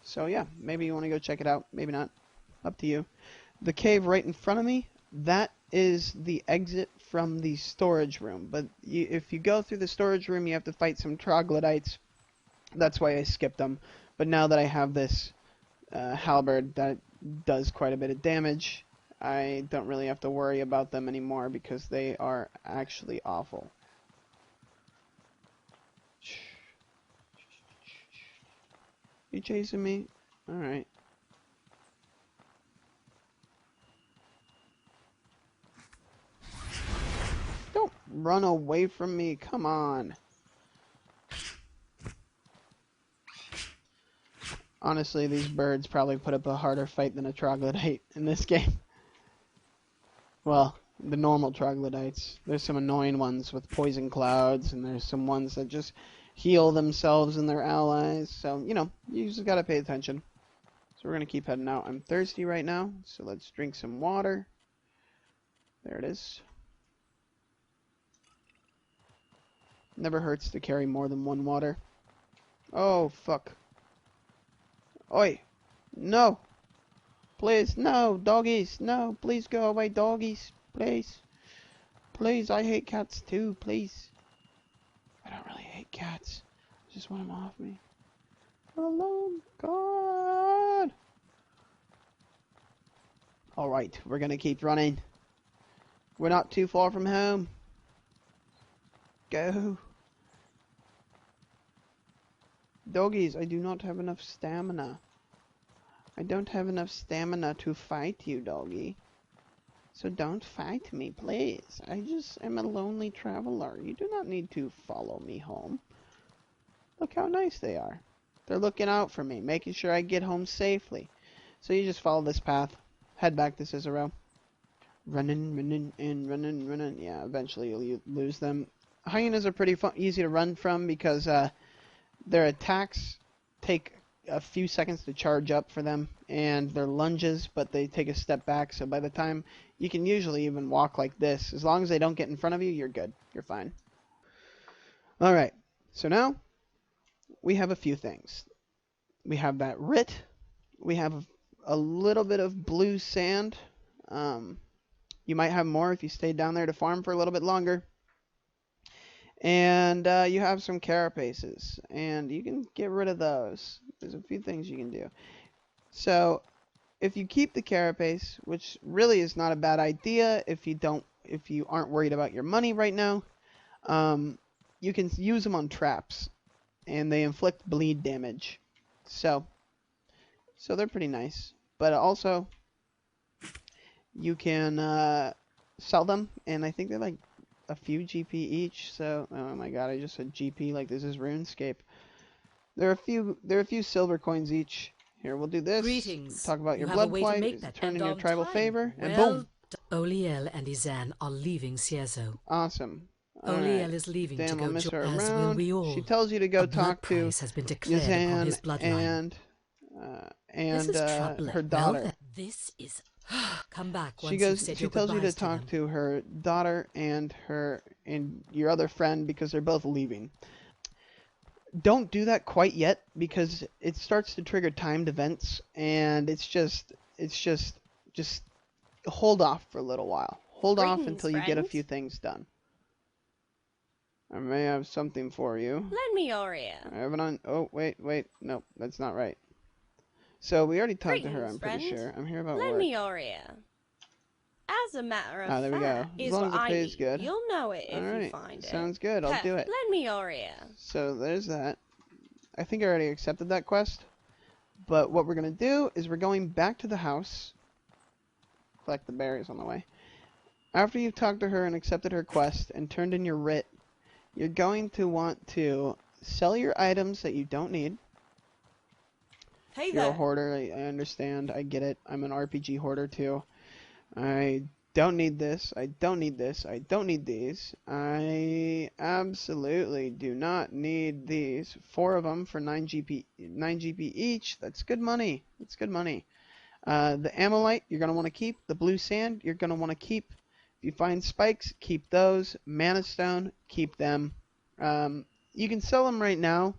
So yeah, maybe you want to go check it out. Maybe not. Up to you. The cave right in front of me, that is the exit from the storage room. But if you go through the storage room, you have to fight some troglodytes. That's why I skipped them. But now that I have this halberd that does quite a bit of damage, I don't really have to worry about them anymore because they are actually awful. You chasing me? Alright. Don't run away from me, come on. Honestly, these birds probably put up a harder fight than a troglodyte in this game. Well, the normal troglodytes. There's some annoying ones with poison clouds, and there's some ones that just heal themselves and their allies. So, you know, you just gotta pay attention. So we're gonna keep heading out. I'm thirsty right now, so let's drink some water. There it is. Never hurts to carry more than one water. Oh, fuck. Oi! No! Please, no! Doggies! No! Please go away, doggies! Please! Please, I hate cats too, please! I don't really hate cats. I just want them off me. Oh, God! Alright, we're gonna keep running. We're not too far from home. Go! Doggies, I do not have enough stamina. I don't have enough stamina to fight you, doggy. So don't fight me, please. I just am a lonely traveler. You do not need to follow me home. Look how nice they are. They're looking out for me, making sure I get home safely. So you just follow this path. Head back to Cicero. Running, running, and running, running. Yeah, eventually you'll lose them. Hyenas are pretty easy to run from because their attacks take a few seconds to charge up for them, and their lunges, but they take a step back, so by the time you can usually even walk like this, as long as they don't get in front of you, you're good. You're fine. Alright, so now we have a few things. We have that writ, we have a little bit of blue sand. You might have more if you stayed down there to farm for a little bit longer. And you have some carapaces, and you can get rid of those. There's a few things you can do. So, if you keep the carapace, which really is not a bad idea if you aren't worried about your money right now, you can use them on traps, and they inflict bleed damage. So they're pretty nice. But also, you can sell them, and I think they're like a few GP each. So, oh my god, I just said GP like this is RuneScape. There are a few silver coins each. Here, we'll do this. Greetings. Talk about You your have a blood way to plight. make Is that it turned in end your on tribal time. favor? And Well, boom. Oliel and Izan are leaving Ciezo. Awesome. Oliel is leaving Damn, to I'll go miss her as will around. we all. She tells you to go A blood talk to price has been declared upon his Yazan bloodline. and This is troubling. her daughter. Well, then, this is. Come back once She you've goes. said She your tells you to goodbyes talk them. to her daughter and your other friend because they're both leaving. Don't do that quite yet because it starts to trigger timed events, and it's just hold off for a little while. Hold off Greetings, until you get a friend. few things done. I may have something for you. Lend me your ear. I have oh, wait. Nope, that's not right. So we already talked to her, Greetings, I'm pretty friend. sure. I'm here about Lend work. me your ear. As a matter of There we go. fact, As is long what as the I pay is need. good. You'll know it if you Alright, find it. sounds good. I'll do it. Perfect. Lend me your ear. So there's that. I think I already accepted that quest. But what we're going to do is we're going back to the house. Collect the berries on the way. After you've talked to her and accepted her quest and turned in your writ, you're going to want to sell your items that you don't need. Hey You're a there. hoarder, I understand, I get it. I'm an RPG hoarder too. I don't need this, I don't need this, I don't need these. I absolutely do not need these. 4 of them for 9 GP each. That's good money. That's good money. The Ammolite, you're going to want to keep. The blue sand, you're going to want to keep. If you find spikes, keep those. Mana stone, keep them. You can sell them right now,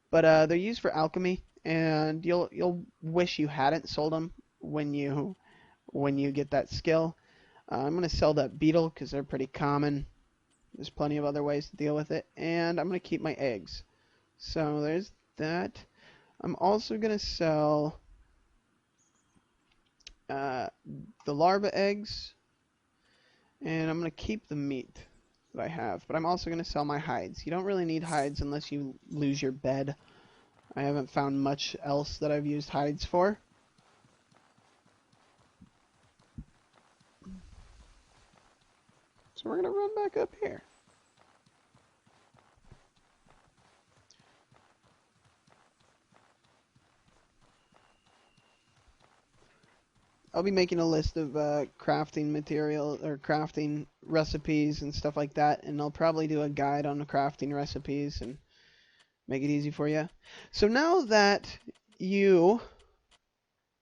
but they're used for alchemy, and you'll wish you hadn't sold them when you get that skill. I'm going to sell that beetle because they're pretty common. There's plenty of other ways to deal with it. And I'm going to keep my eggs. So there's that. I'm also going to sell the larva eggs. And I'm going to keep the meat that I have. But I'm also going to sell my hides. You don't really need hides unless you lose your bed. I haven't found much else that I've used hides for. So we're going to run back up here. I'll be making a list of crafting material or crafting recipes and stuff like that, and I'll probably do a guide on the crafting recipes and make it easy for you. So now that you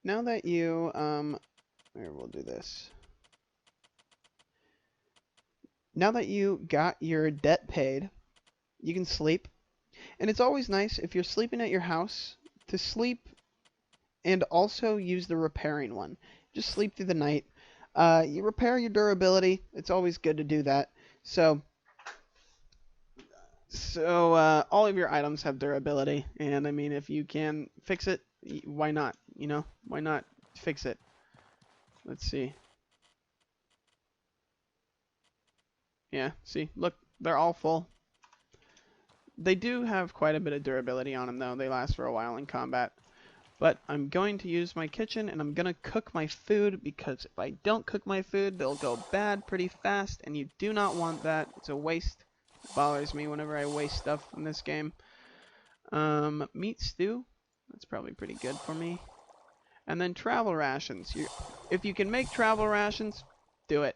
here, we'll do this. Now that you got your debt paid, you can sleep. And it's always nice if you're sleeping at your house to sleep and also use the repairing one. Just sleep through the night. You repair your durability. It's always good to do that. So all of your items have durability. And I mean, if you can fix it, why not? You know, why not fix it? Let's see. Yeah, see, look, they're all full. They do have quite a bit of durability on them, though. They last for a while in combat. But I'm going to use my kitchen, and I'm going to cook my food, because if I don't cook my food, they'll go bad pretty fast, and you do not want that. It's a waste. It bothers me whenever I waste stuff in this game. Meat stew. That's probably pretty good for me. And then travel rations. If you can make travel rations, do it.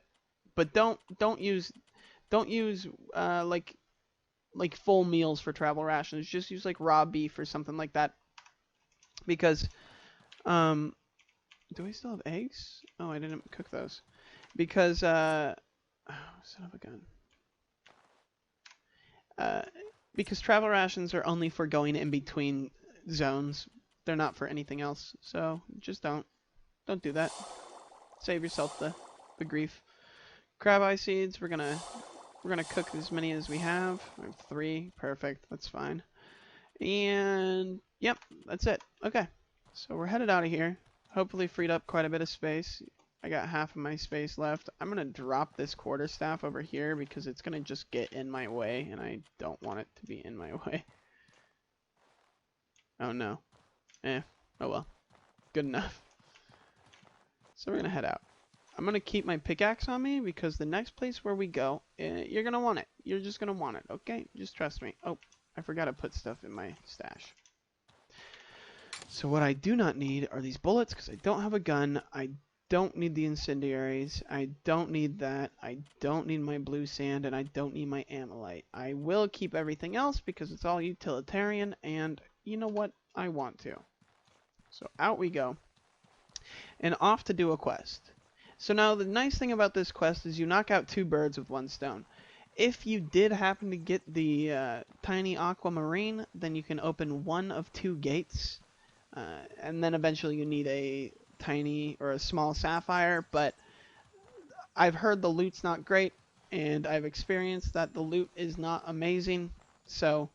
But don't use like full meals for travel rations. Just use like raw beef or something like that. Because do I still have eggs? Oh, I didn't cook those. Because oh, son of a gun. Because travel rations are only for going in between zones. They're not for anything else. So just don't do that. Save yourself the grief. Crab eye seeds, we're gonna cook as many as we have. I have 3, perfect, that's fine. And yep, that's it. Okay, so we're headed out of here. Hopefully freed up quite a bit of space. I got half of my space left. I'm gonna drop this quarterstaff over here because it's gonna just get in my way, and I don't want it to be in my way. Oh no. Oh well. Good enough. So we're gonna head out. I'm going to keep my pickaxe on me because the next place where we go, you're going to want it. You're just going to want it, okay? Just trust me. Oh, I forgot to put stuff in my stash. So what I do not need are these bullets because I don't have a gun. I don't need the incendiaries. I don't need that. I don't need my blue sand, and I don't need my Ammolite. I will keep everything else because it's all utilitarian, and you know what? I want to. So out we go. And off to do a quest. So now the nice thing about this quest is you knock out 2 birds with 1 stone. If you did happen to get the tiny aquamarine, then you can open 1 of 2 gates. And then eventually you need a tiny or a small sapphire. But I've heard the loot's not great, and I've experienced that the loot is not amazing. So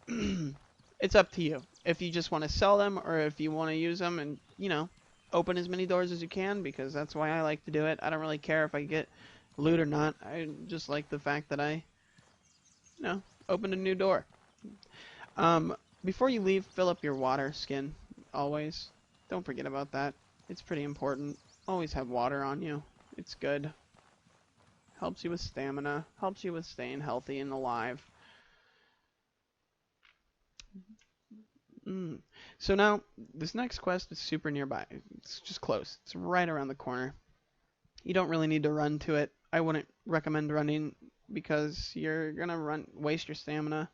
it's up to you. If you just want to sell them or if you want to use them and, you know, open as many doors as you can, because that's why I like to do it. I don't really care if I get loot or not. I just like the fact that I, you know, opened a new door. before you leave, fill up your water skin. Always. Don't forget about that. It's pretty important. Always have water on you. It's good. Helps you with stamina. Helps you with staying healthy and alive. So now, this next quest is super nearby. It's just close. It's right around the corner. You don't really need to run to it. I wouldn't recommend running because you're gonna waste your stamina.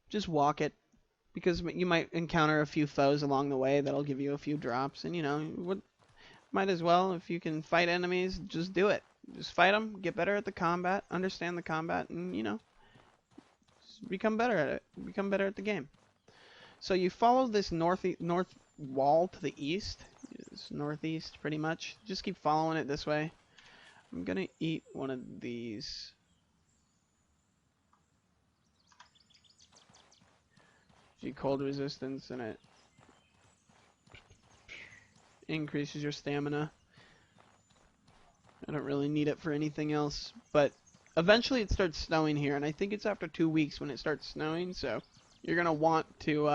Just walk it, because you might encounter a few foes along the way that'll give you a few drops, and you know, might as well, if you can fight enemies, just do it. Just fight them, get better at the combat, understand the combat, and you know, just become better at it. Become better at the game. So you follow this north wall to the east. It's northeast, pretty much. Just keep following it this way. I'm gonna eat one of these. Cold resistance, and it increases your stamina. I don't really need it for anything else, but eventually it starts snowing here, and I think it's after 2 weeks when it starts snowing, so you're gonna want to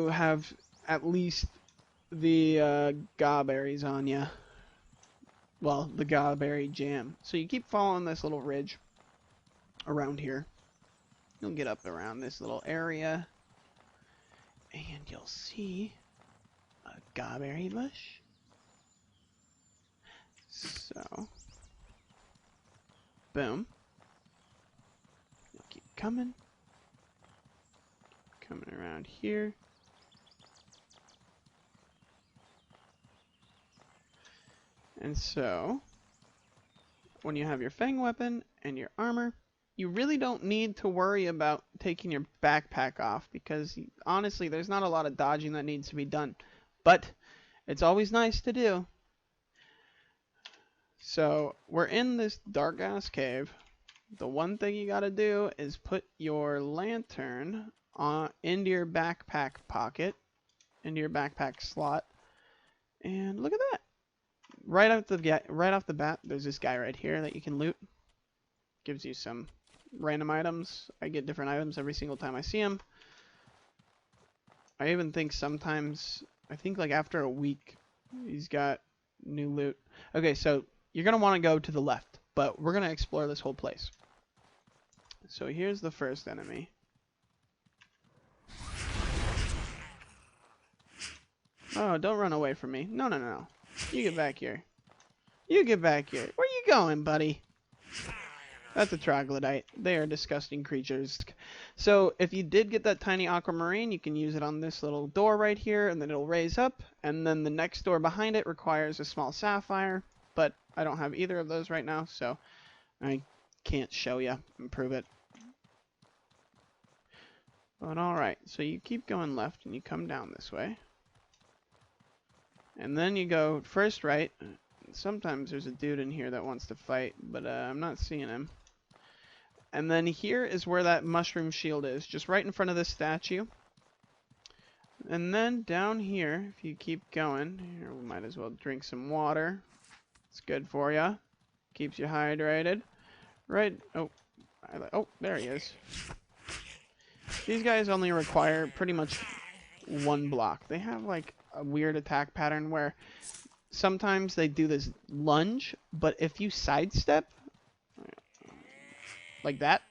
have at least the gaw berries on you. Well, the gaw berry jam. So you keep following this little ridge around here. You'll get up around this little area, and you'll see a gawberry bush. So, boom. You'll keep coming around here. And so, when you have your fang weapon and your armor, you really don't need to worry about taking your backpack off, because honestly there's not a lot of dodging that needs to be done, but it's always nice to do. So we're in this dark ass cave. The one thing you gotta do is put your lantern into your backpack pocket, into your backpack slot, and look at that. Right off the bat, there's this guy right here that you can loot. Gives you some random items. I get different items every single time I see him. I even think sometimes, I think like after a week, he's got new loot. Okay, so you're going to want to go to the left, but we're going to explore this whole place. So here's the first enemy. Oh, don't run away from me. No, no, no. You get back here. You get back here. Where you going, buddy? That's a troglodyte. They are disgusting creatures. So if you did get that tiny aquamarine, you can use it on this little door right here, and then it'll raise up. And then the next door behind it requires a small sapphire, but I don't have either of those right now, so I can't show you and prove it. But alright, so you keep going left and you come down this way. And then you go first right. Sometimes there's a dude in here that wants to fight, but I'm not seeing him. And then here is where that mushroom shield is, just right in front of this statue. And then down here, if you keep going, here we might as well drink some water. It's good for you. Keeps you hydrated. Right, oh, there he is. These guys only require pretty much one block. They have like a weird attack pattern where sometimes they do this lunge, but if you sidestep, like that,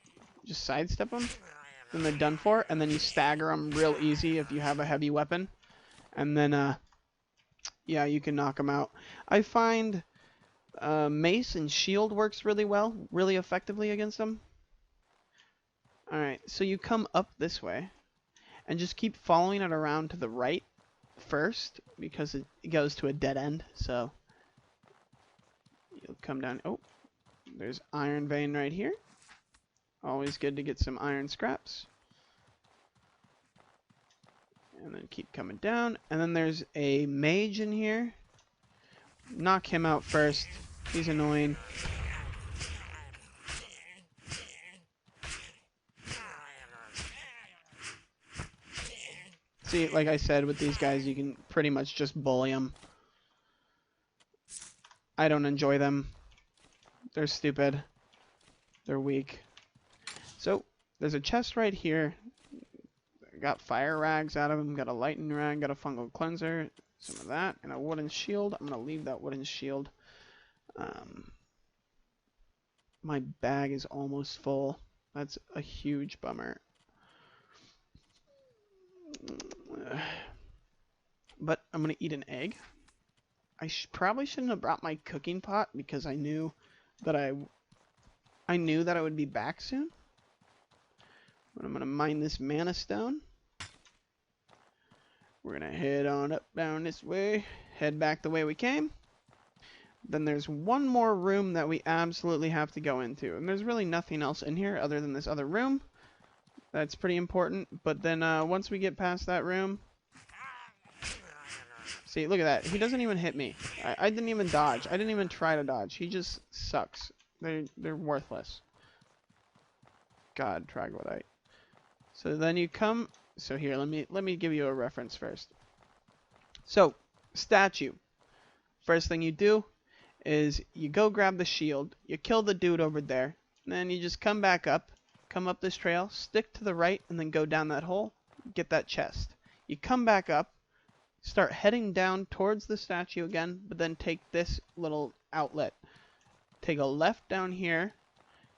just sidestep them, then they're done for, and then you stagger them real easy if you have a heavy weapon, and then, yeah, you can knock them out. I find mace and shield works really well, really effectively against them. Alright, so you come up this way, and just keep following it around to the right first, because it goes to a dead end, so you'll come down. Oh, there's iron vein right here. Always good to get some iron scraps. And then keep coming down. And then there's a mage in here. Knock him out first. He's annoying. See, like I said, with these guys, you can pretty much just bully them. I don't enjoy them. They're stupid. They're weak. So there's a chest right here. Got fire rags out of them. Got a lightning rag. Got a fungal cleanser. Some of that and a wooden shield. I'm gonna leave that wooden shield. My bag is almost full. That's a huge bummer. But I'm gonna eat an egg. I probably shouldn't have brought my cooking pot because I knew that I knew that I would be back soon. But I'm gonna mine this mana stone. We're gonna head on up down this way, head back the way we came. Then there's one more room that we absolutely have to go into, and there's really nothing else in here other than this other room. That's pretty important. But then once we get past that room, see, look at that. He doesn't even hit me. I didn't even dodge. I didn't even try to dodge. He just sucks. They're worthless. God, Troglodyte. So then you come. So here, let me give you a reference first. So statue. First thing you do is you go grab the shield. You kill the dude over there. And then you just come back up. Come up this trail. Stick to the right, and then go down that hole. Get that chest. You come back up. Start heading down towards the statue again, but then take this little outlet. Take a left down here,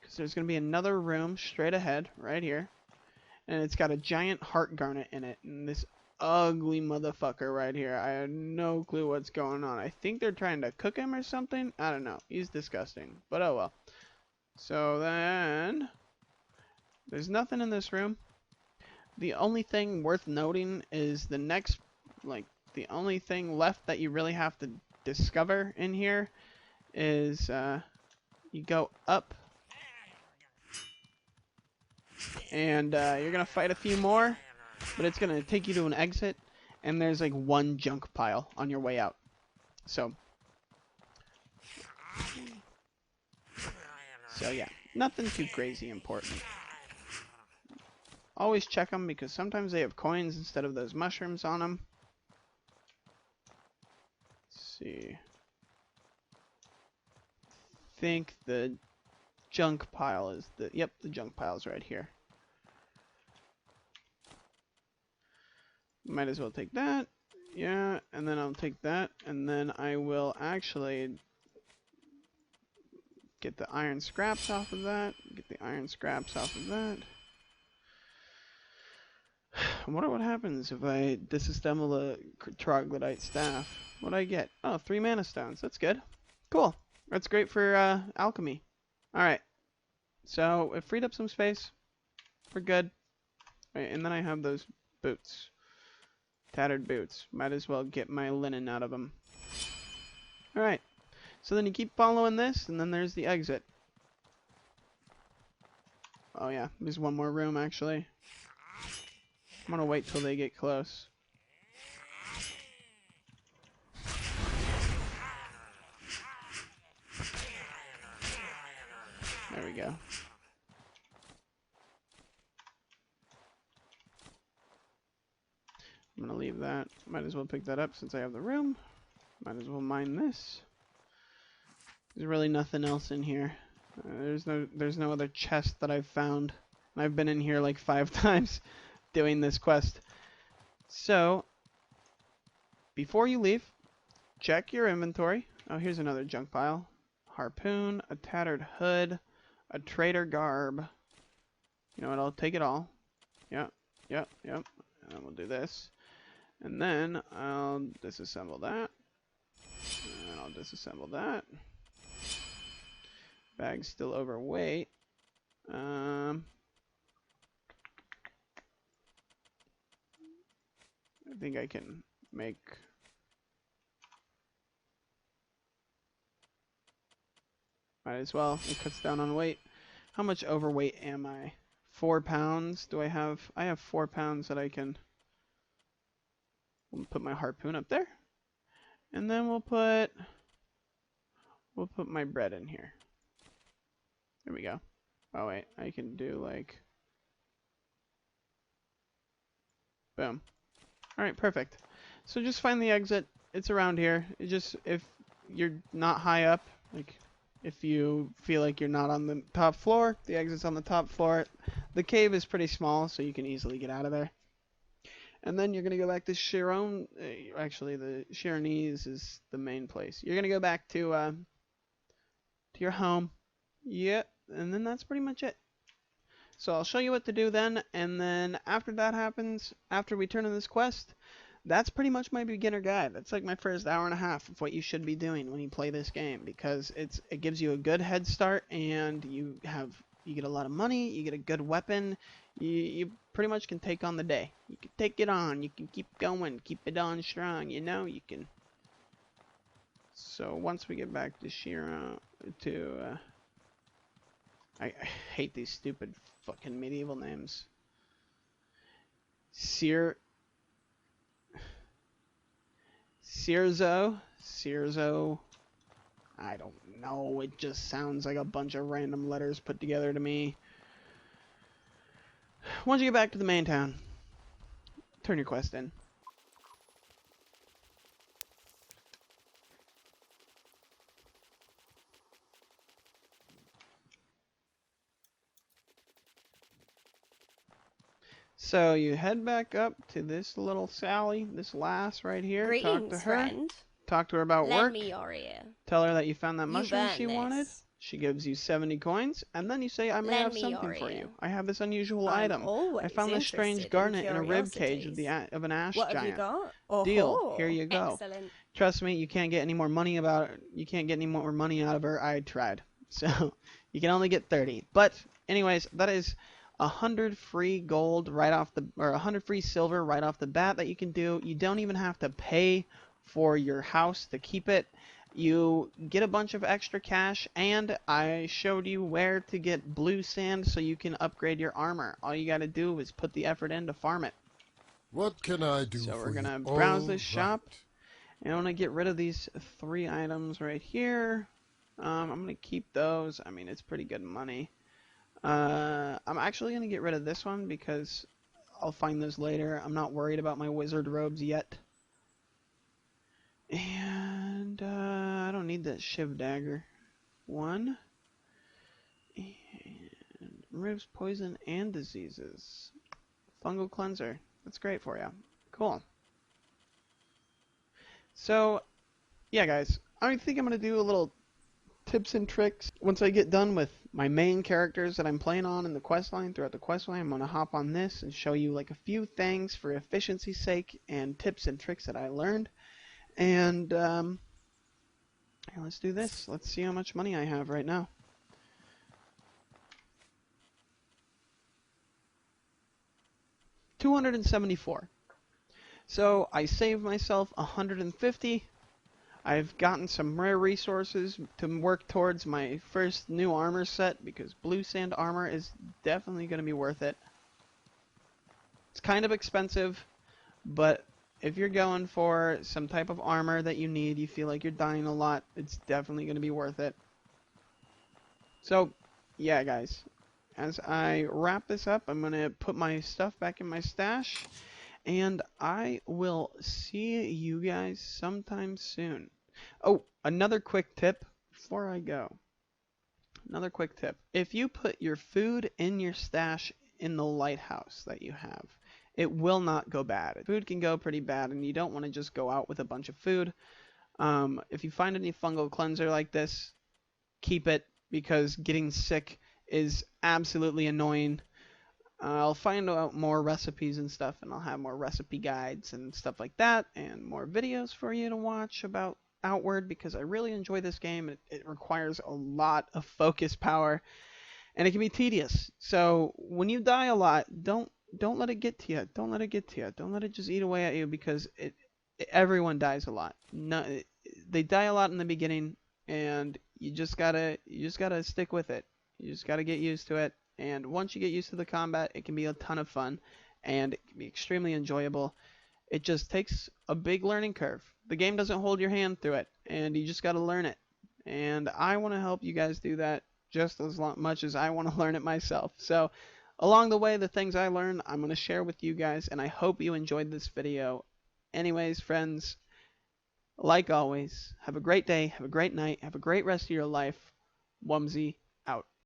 because there's going to be another room straight ahead, right here. And it's got a giant heart garnet in it, and this ugly motherfucker right here. I have no clue what's going on. I think they're trying to cook him or something. I don't know. He's disgusting, but oh well. So then, there's nothing in this room. The only thing worth noting is the next, like, the only thing left that you really have to discover in here is you go up and you're gonna fight a few more, but it's gonna take you to an exit, and there's like one junk pile on your way out. So yeah, nothing too crazy important. Always check them because sometimes they have coins instead of those mushrooms on them. See. I think the junk pile is the junk pile's right here. Might as well take that. Yeah, and then I'll take that, and then I will actually get the iron scraps off of that. Get the iron scraps off of that. I wonder what happens if I disassemble the Troglodyte staff. What do I get? Oh, 3 mana stones. That's good. Cool. That's great for alchemy. Alright. So, it freed up some space. We're good. Right, and then I have those boots. Tattered boots. Might as well get my linen out of them. Alright. So then you keep following this, and then there's the exit. Oh yeah, there's one more room actually. I'm gonna wait till they get close. There we go. I'm gonna leave that. Might as well pick that up since I have the room. Might as well mine this. There's really nothing else in here. There's no other chest that I've found. I've been in here like 5 times doing this quest. So, before you leave, check your inventory. Oh, here's another junk pile. Harpoon, a tattered hood, a trader garb. You know what, I'll take it all. Yep. And we'll do this. And then I'll disassemble that. And I'll disassemble that. Bag's still overweight. I think I can make... Might as well. It cuts down on weight. How much overweight am I? 4 pounds do I have? I have 4 pounds that I can... We'll put my harpoon up there. And then we'll put my bread in here. There we go. Oh wait, I can do like... Boom. Alright, perfect. So just find the exit. It's around here. It just, if you're not high up, like If you feel like you're not on the top floor, the exit's on the top floor. The cave is pretty small, so you can easily get out of there. And then you're going to go back to Chiron. Actually, the Chironese is the main place. You're going to go back to your home. Yep, and then that's pretty much it. So I'll show you what to do then, and then after that happens, after we turn in this quest, that's pretty much my beginner guide. That's like my first hour and a half of what you should be doing when you play this game, because it gives you a good head start, and you get a lot of money, you get a good weapon, you pretty much can take on the day. You can take it on, you can keep going, keep it on strong, you know, you can. So once we get back to Chiron, I hate these stupid fucking medieval names. Cirzo, I don't know, it just sounds like a bunch of random letters put together to me. Once you get back to the main town, turn your quest in. So you head back up to this little Sally, this lass right here. Greetings, talk to her. friend. Talk to her about Lend work. me your ear. Tell her that you found that You mushroom burn she this. wanted. She gives you 70 coins, and then you say, I may Lend have me something your for ear. you. I have this unusual I'm item. I always found this strange interested garnet in in a rib cage of, curiosities. of an ash What giant. have you got? Oh, Deal. Here you go. Excellent. Trust me, you can't get any more money you can't get any more money out of her. I tried. So you can only get 30. But anyways, that is 100 free gold right off or 100 free silver right off the bat that you can do. You don't even have to pay for your house to keep it. You get a bunch of extra cash, and I showed you where to get blue sand so you can upgrade your armor. All you gotta do is put the effort in to farm it. What can I do So for we're gonna you? browse this All shop. right. And I want to get rid of these 3 items right here. I'm going to keep those. I mean, it's pretty good money. I'm actually going to get rid of this one because I'll find those later. I'm not worried about my wizard robes yet. And I don't need that shiv dagger. 1. And removes poison and diseases. Fungal cleanser. That's great for you. Cool. So, yeah, guys, I think I'm going to do a little tips and tricks. Once I get done with my main characters that I'm playing on in the questline, throughout the questline, I'm going to hop on this and show you like a few things for efficiency's sake and tips and tricks that I learned. And let's do this. Let's see how much money I have right now. $274. So I saved myself 150. I've gotten some rare resources to work towards my first new armor set, because blue sand armor is definitely going to be worth it. It's kind of expensive, but if you're going for some type of armor that you need, you feel like you're dying a lot, it's definitely going to be worth it. So, yeah, guys, as I wrap this up, I'm going to put my stuff back in my stash, and I will see you guys sometime soon. Oh, another quick tip before I go. Another quick tip. If you put your food in your stash in the lighthouse that you have, it will not go bad. Food can go pretty bad, and you don't want to just go out with a bunch of food. If you find any fungal cleanser like this, keep it, because getting sick is absolutely annoying. I'll find out more recipes and stuff, and I'll have more recipe guides and stuff like that, and more videos for you to watch about Outward, because I really enjoy this game. It requires a lot of focus power, and it can be tedious. So when you die a lot, don't let it get to you. Don't let it get to you. Don't let it just eat away at you, because everyone dies a lot. No, they die a lot in the beginning, and you just gotta stick with it. You just gotta get used to it. And once you get used to the combat, it can be a ton of fun, and it can be extremely enjoyable. It just takes a big learning curve. The game doesn't hold your hand through it, and you just got to learn it. And I want to help you guys do that just as much as I want to learn it myself. So along the way, the things I learned, I'm going to share with you guys, and I hope you enjoyed this video. Anyways, friends, like always, have a great day, have a great night, have a great rest of your life. Wumsy,